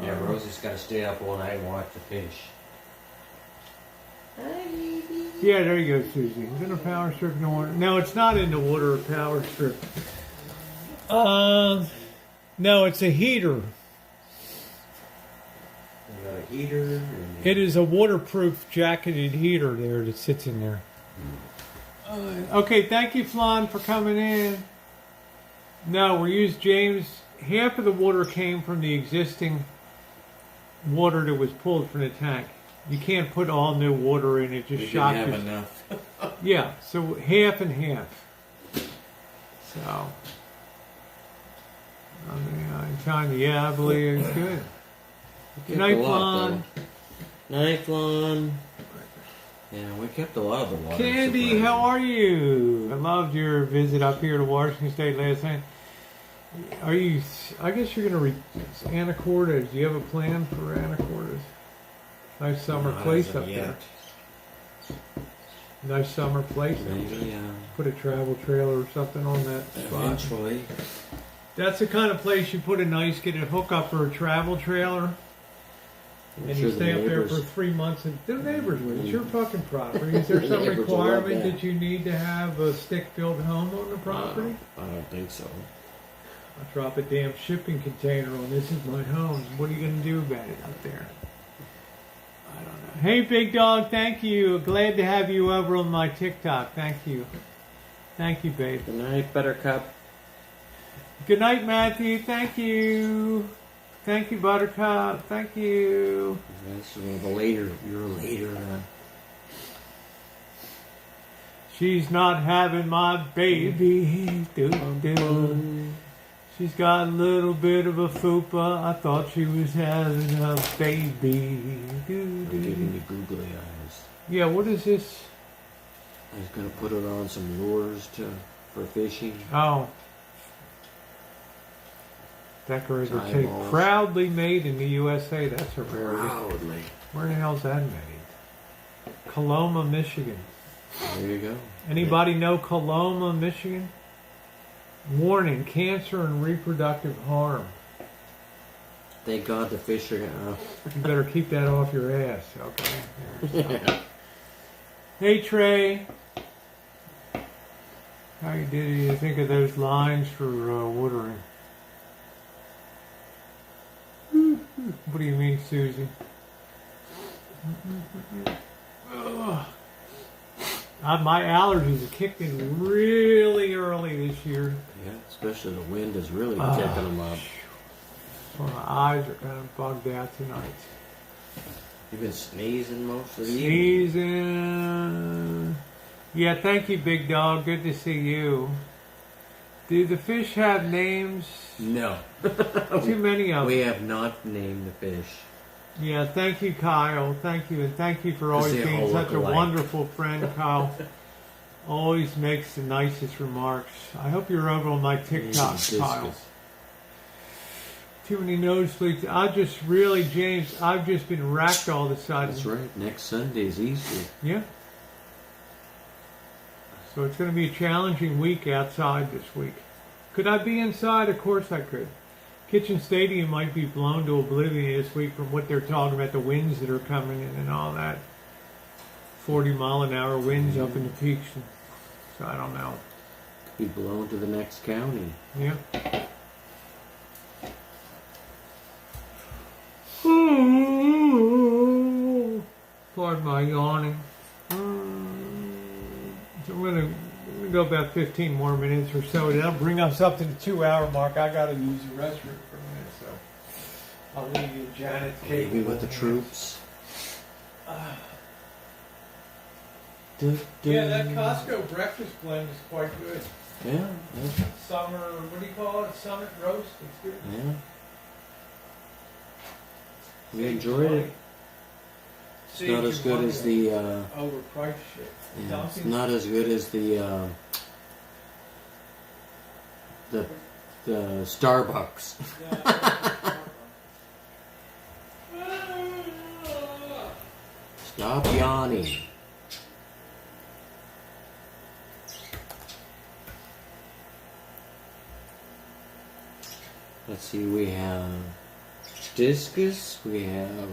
Yeah, Rosie's got to stay up all night and watch the fish. Yeah, there you go, Susie. Is it a power strip in the water? No, it's not in the water, a power strip. No, it's a heater. We got a heater. It is a waterproof jacketed heater there that sits in there. Okay, thank you, Flan, for coming in. No, we used James. Half of the water came from the existing water that was pulled from the tank. You can't put all new water in it. Just shocks you. We didn't have enough. Yeah, so half and half. So, I mean, I'm telling you, yeah, I believe it's good. Good night, Flan. Night, Flan. Yeah, we kept a lot of the water. Candy, how are you? I loved your visit up here to Washington State last night. Are you? I guess you're going to Anacortes. Do you have a plan for Anacortes? Nice summer place up there. Nice summer place. Maybe, Put a travel trailer or something on that spot. eventually. That's the kind of place you put get a hookup for a travel trailer. I'm And sure you the stay up there neighbors- for 3 months, and the neighbors will. It's your fucking property. Is there some Neighbors will love requirement that. that you need to have a stick-built home on the property? I don't think so. I'll drop a damn shipping container on this is my home. What are you going to do about it out there? I don't know. Hey, big dog, thank you. Glad to have you over on my TikTok. Thank you. Thank you, babe. Good night, Buttercup. Good night, Matthew. Thank you. Thank you, Buttercup. Thank you. That's the later. You're later. She's not having my baby. Doo-doo. She's got a little bit of a fupa. I thought she was having a baby. I'm giving Doo-doo. you googly eyes. Yeah, what is this? I was gonna put it on some lures for fishing. Oh. Decorator tape. Eyeballs. Proudly made in the USA. That's a rarity. Proudly. Where the hell's that made? Coloma, Michigan. There you go. Anybody know Coloma, Michigan? Warning, cancer and reproductive harm. Thank God the fish are gonna. You better keep that off your ass, okay? Hey, Trey. How did you think of those lines for watering? What do you mean, Susie? Ugh. My allergies have kicked in really early this year. Yeah, especially the wind is really kicking them up. So my eyes are kind of bugged out tonight. You've been sneezing most of the evening. Sneezing. Yeah, thank you, big dog. Good to see you. Do the fish have names? No. Too many of them. We have not named the fish. Yeah, thank you, Kyle. Thank you, and thank you for always they being all such look a alike. wonderful friend, Kyle. Always makes the nicest remarks. I hope you're over on my TikTok, Kyle. Too many nosebleeds. James, I've just been racked all of a sudden. That's right. Next Sunday is Easter. Yeah. So it's going to be a challenging week outside this week. Could I be inside? Of course I could. Kitchen Stadium might be blown to oblivion this week from what they're talking about, the winds that are coming in and all that. 40-mile-an-hour winds up in the peaks. So I don't know. Could be blown to the next county. Yeah. Pardon my yawning. So I'm gonna go about 15 more minutes or so. That'll bring us up to the 2-hour mark. I gotta use the restroom for a minute, so I'll leave you Janet's cable. Maybe with the troops. Yeah, that Costco breakfast blend is quite good. Yeah. Summer, what do you call it? Summit roast. It's good. Yeah. We enjoyed it. It's not as good as the. Overpriced shit. Yeah, it's not as good as the Starbucks. Stop yawning. Let's see, we have discus, we have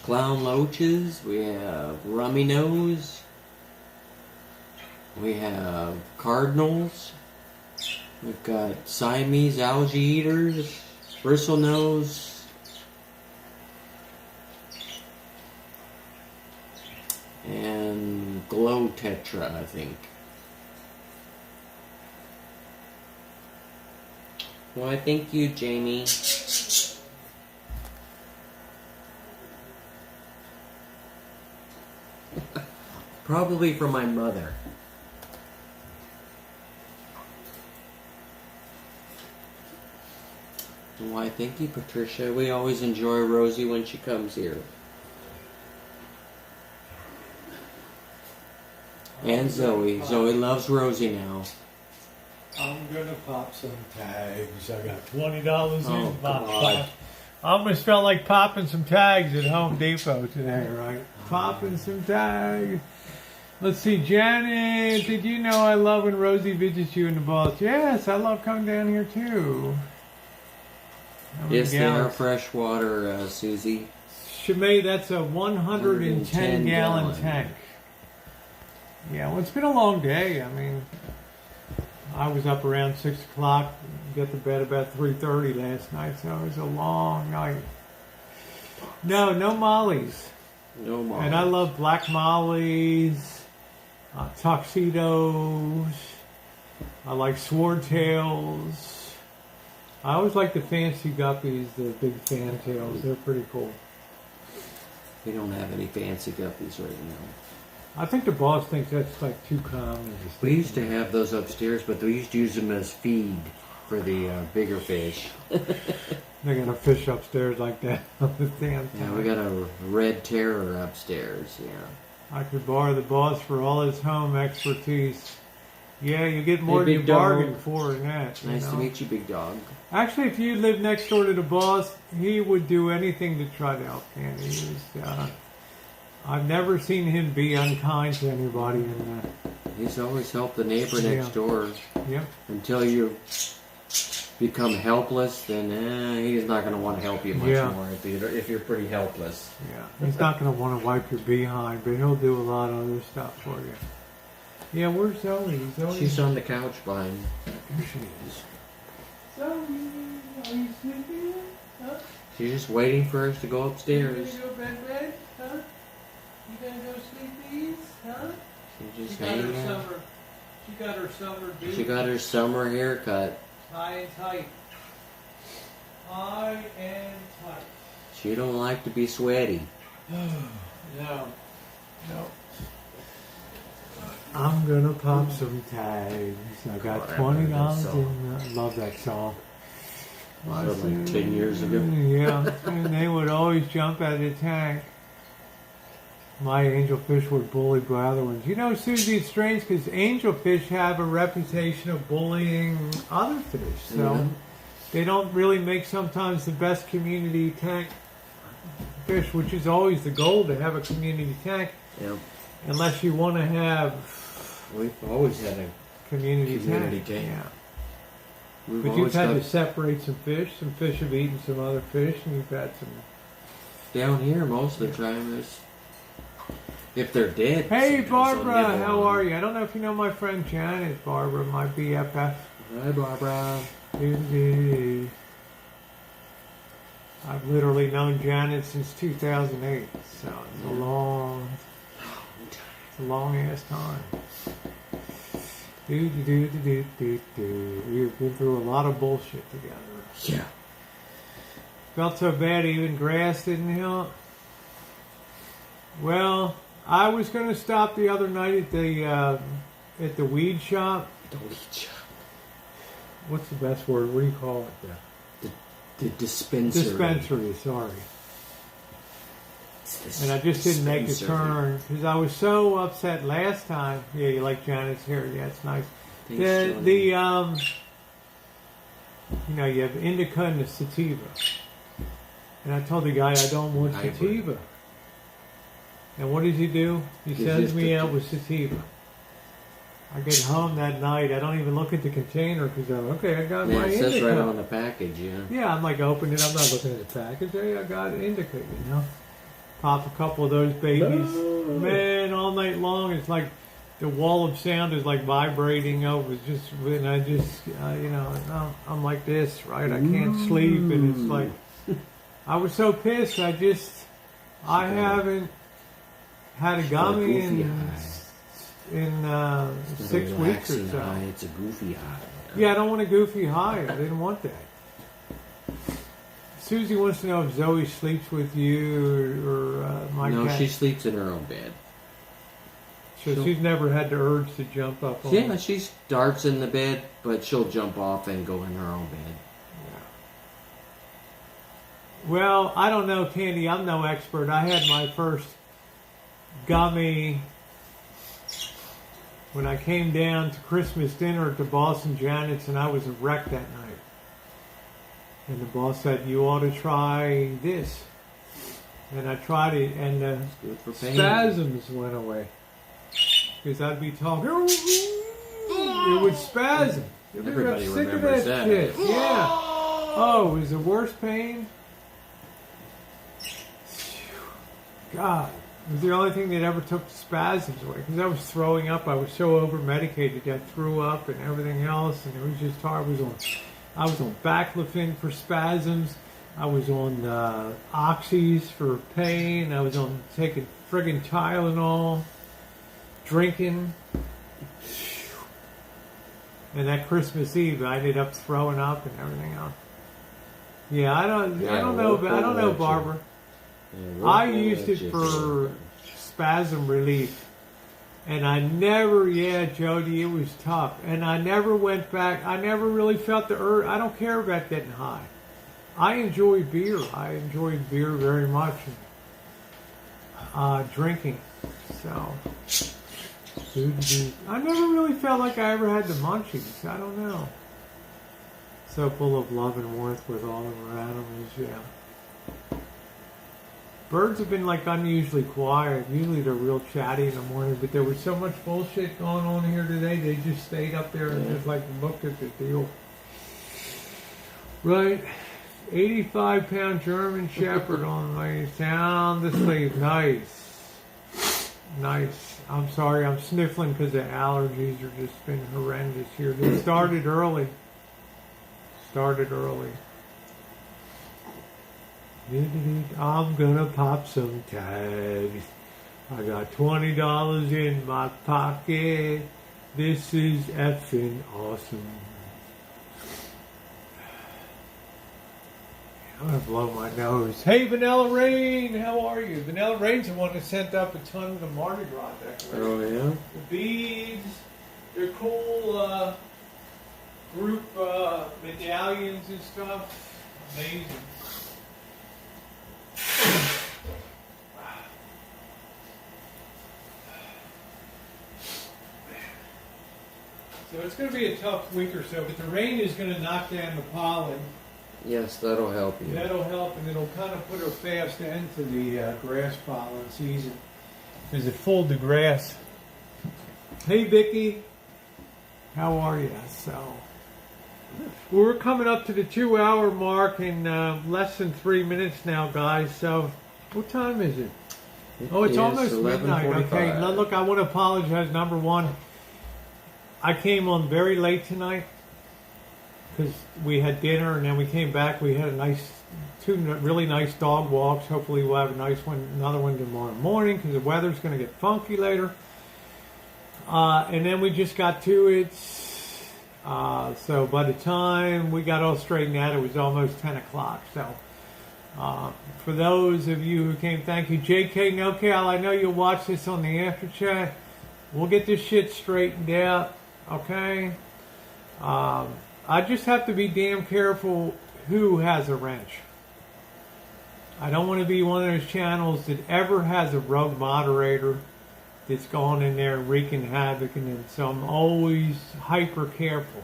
clown loaches, we have rummy nose, we have cardinals, we've got Siamese algae eaters, bristle nose, and glow tetra, I think. Why, thank you, Jamie. Probably from my mother. Why, thank you, Patricia. We always enjoy Rosie when she comes here. And Zoe. Zoe loves Rosie now. I'm gonna pop some tags. I got $20 Oh, in my God. pocket. I almost felt like popping some tags at Home Depot today, right? Popping some tags. Let's see, Janet, did you know I love when Rosie visits you in the boss? Yes, I love coming down here too. How many Yes, they are gallons? freshwater, Susie. Shemay, that's a 110 gallon gallon. tank. Yeah, well, it's been a long day. I mean, I was up around 6 o'clock, got to bed about 3:30 last night, so it was a long night. No mollies. No more. And I love black mollies, tuxedos. I like swordtails. I always like the fancy guppies, the big fantails. They're pretty cool. We don't have any fancy guppies right now. I think the boss thinks that's like too common. We used to have those upstairs, but we used to use them as feed for the bigger fish. They got a fish upstairs like that all the damn time. Yeah, we got a red terror upstairs. Yeah. I could borrow the boss for all his home expertise. Yeah, you get more Hey, than you big dog. bargain for in that. Nice you to know? meet you, big dog. Actually, if you lived next door to the boss, he would do anything to try to help Candy. He was, I've never seen him be unkind to anybody in that. He's always helped the neighbor Yeah. next door. Yep. Until you become helpless, then he's not going to want to help you much Yeah. more if you're pretty helpless. Yeah. He's not going to want to wipe your behind, but he'll do a lot of other stuff for you. Yeah, where's Zoe? Zoe? She's on the couch behind. Here she is. Zoe, are you sleeping? Huh? She's just waiting for us to go upstairs. You gonna go bed? Huh? You gonna go sleepies? Huh? She's just She got her hanging out. summer. She got her summer dude. She got her summer haircut. High and tight. High and tight. She don't like to be sweaty. No. No. I'm gonna pop some tags. I got $20 in. I love that song. Was that like 10 years ago? Yeah, and they would always jump at the tank. My angelfish would bully by other ones. You know, Susie, it's strange because angelfish have a reputation of bullying other fish. So Yeah. they don't really make sometimes the best community tank fish, which is always the goal, to have a community tank. Yeah. Unless you want to have We've always had a. community Community tank. tank. Yeah. We've But you've always had to got separate some fish. Some fish have eaten some other fish, and you've had some. down here most of the time. If they're dead. Hey, sometimes they'll Barbara, live how on. are you? I don't know if you know my friend Janet. Barbara, my BFF. Hi, Barbara. Indeed. I've literally known Janet since 2008, so it's a long ass time. We've been through a lot of bullshit together. Yeah. Felt so bad even grass didn't help. Well, I was going to stop the other night at the weed shop. The weed shop. What's the best word? What do you call it? The dispensary. Dispensary, sorry. It's And I just didn't make a dispensary. turn because I was so upset last time. Yeah, you like Janet's hair? Yeah, it's nice. Thanks, You Johnny. know, you have indica and the sativa. And I told the guy I don't want Hybrid. sativa. And what does he do? He Gives sends you me out sativa. with sativa. I get home that night. I don't even look at the container because okay, I got Yeah, my it says indica. right on the package, yeah. Yeah, I'm like opening it. I'm not looking at the package. Hey, I got indica, you know. Pop a couple of those babies. Oh. Man, all night long, it's like the wall of sound is like vibrating over. Just, and I just, I'm like this, right? I can't sleep, and it's like, I was so pissed. I haven't had a gummy goofy in It's not a 6 weeks or relaxing so. high, it's a goofy high. Yeah, I don't want a goofy high. I didn't want that. Susie wants to know if Zoe sleeps with you or my No, cat. she sleeps in her own bed. So she's never had the urge to jump up on Yeah, me. she starts in the bed, but she'll jump off and go in her own bed. Well, I don't know, Candy. I'm no expert. I had my first gummy when I came down to Christmas dinner at the Boston Janet's, and I was a wreck that night. And the boss said, "You ought to try this." And I tried it, and the Good for pain. spasms went away. because I'd be talking. It would spasm. Everybody I'm sick of remembers that that. shit. Yeah. Oh, it was the worst pain. God, it was the only thing that ever took the spasms away because I was throwing up. I was so over medicated. I threw up and everything else, and it was just hard. I was on baclofen for spasms. I was on oxys for pain. I was on taking friggin' Tylenol, drinking. And that Christmas Eve, I ended up throwing up and everything else. Yeah, I don't know, Barbara. Yeah, I used it for spasm relief, and I never, Jody, it was tough, and I never went back. I never really felt the urge. I don't care about getting high. I enjoy beer. I enjoy beer very much. Drinking, so. I never really felt like I ever had the munchies. I don't know. So full of love and warmth with all of our animals, yeah. Birds have been like unusually quiet. Usually they're real chatty in the morning, but there was so much bullshit going on here today. They just stayed up there and just like looked at the deal. Right. 85-pound German Shepherd on my sound asleep. Nice. Nice. I'm sorry, I'm sniffling because the allergies are just been horrendous here. They started early. I'm gonna pop some tags. I got $20 in my pocket. This is effing awesome. I'm gonna blow my nose. Hey, Vanilla Rain, how are you? Vanilla Rain's the one that sent up a ton of the Mardi Gras decorations. Oh, yeah? The beads, they're cool group medallions and stuff. Amazing. So it's going to be a tough week or so, but the rain is going to knock down the pollen. Yes, that'll help you. That'll help, and it'll kind of put a fast end to the grass pollen season because it fooled the grass. Hey, Vicky, how are you? So we're coming up to the 2-hour mark in less than 3 minutes now, guys. So what time is it? Oh, it's almost midnight. Okay, now look, I want to apologize. Number one, I came on very late tonight because we had dinner and then we came back. We had two really nice dog walks. Hopefully we'll have another one tomorrow morning because the weather's going to get funky later. And then we just got to it. So by the time we got all straightened out, it was almost 10 o'clock. So for those of you who came, thank you. JK NoCal, I know you'll watch this on the after chat. We'll get this shit straightened out, okay? I just have to be damn careful who has a wrench. I don't want to be one of those channels that ever has a rogue moderator that's gone in there and wreaking havoc, and so I'm always hyper careful.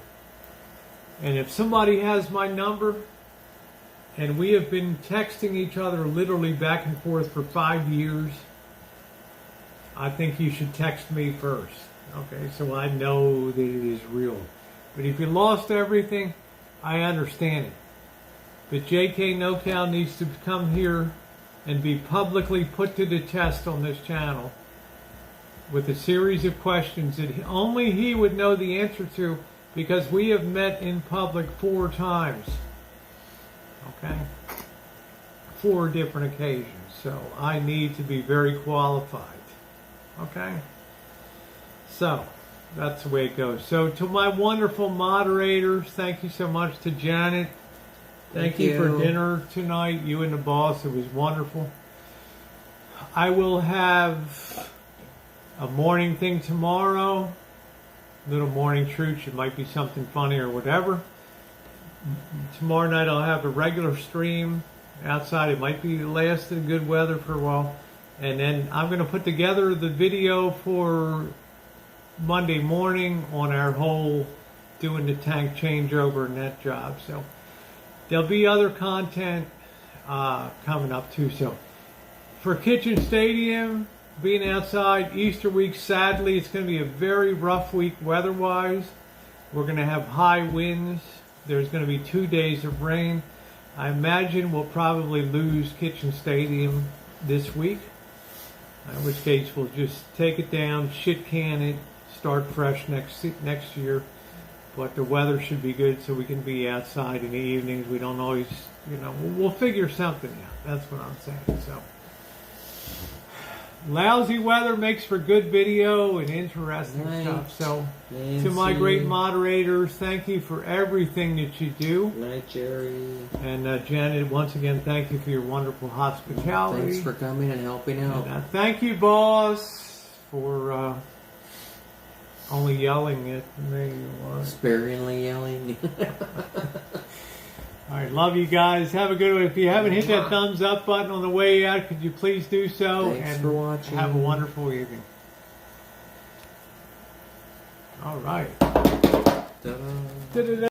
And if somebody has my number, and we have been texting each other literally back and forth for 5 years, I think you should text me first, okay, so I know that it is real. But if you lost everything, I understand it. But JK NoCal needs to come here and be publicly put to the test on this channel with a series of questions that only he would know the answer to, because we have met in public 4 times. Okay? 4 different occasions. So I need to be very qualified. Okay? So that's the way it goes. So to my wonderful moderators, thank you so much. To Janet, thank you for dinner tonight. You and the boss, it was wonderful. I will have a morning thing tomorrow. Little morning truth. It might be something funny or whatever. Tomorrow night I'll have a regular stream outside. It might be last in good weather for a while. And then I'm going to put together the video for Monday morning on our whole doing the tank changeover and that job. So there'll be other content coming up too. So for Kitchen Stadium, being outside. Easter week, sadly, it's going to be a very rough week weather-wise. We're going to have high winds. There's going to be 2 days of rain. I imagine we'll probably lose Kitchen Stadium this week, in which case we'll just take it down, shit can it, start fresh next year. But the weather should be good so we can be outside in the evenings. We don't always, we'll figure something out. That's what I'm saying. So, lousy weather makes for good video and interesting stuff. So, to my great moderators, thank you for everything that you do. Night, Jerry. And Janet, once again, thank you for your wonderful hospitality. Thanks for coming and helping out. And, thank you, boss, for only yelling at me. Sparingly yelling. All right, love you guys. Have a good one. If you haven't hit that thumbs up button on the way out, could you please do so? Thanks for watching. Have a wonderful evening. All right. Ta-da. Da-da-da.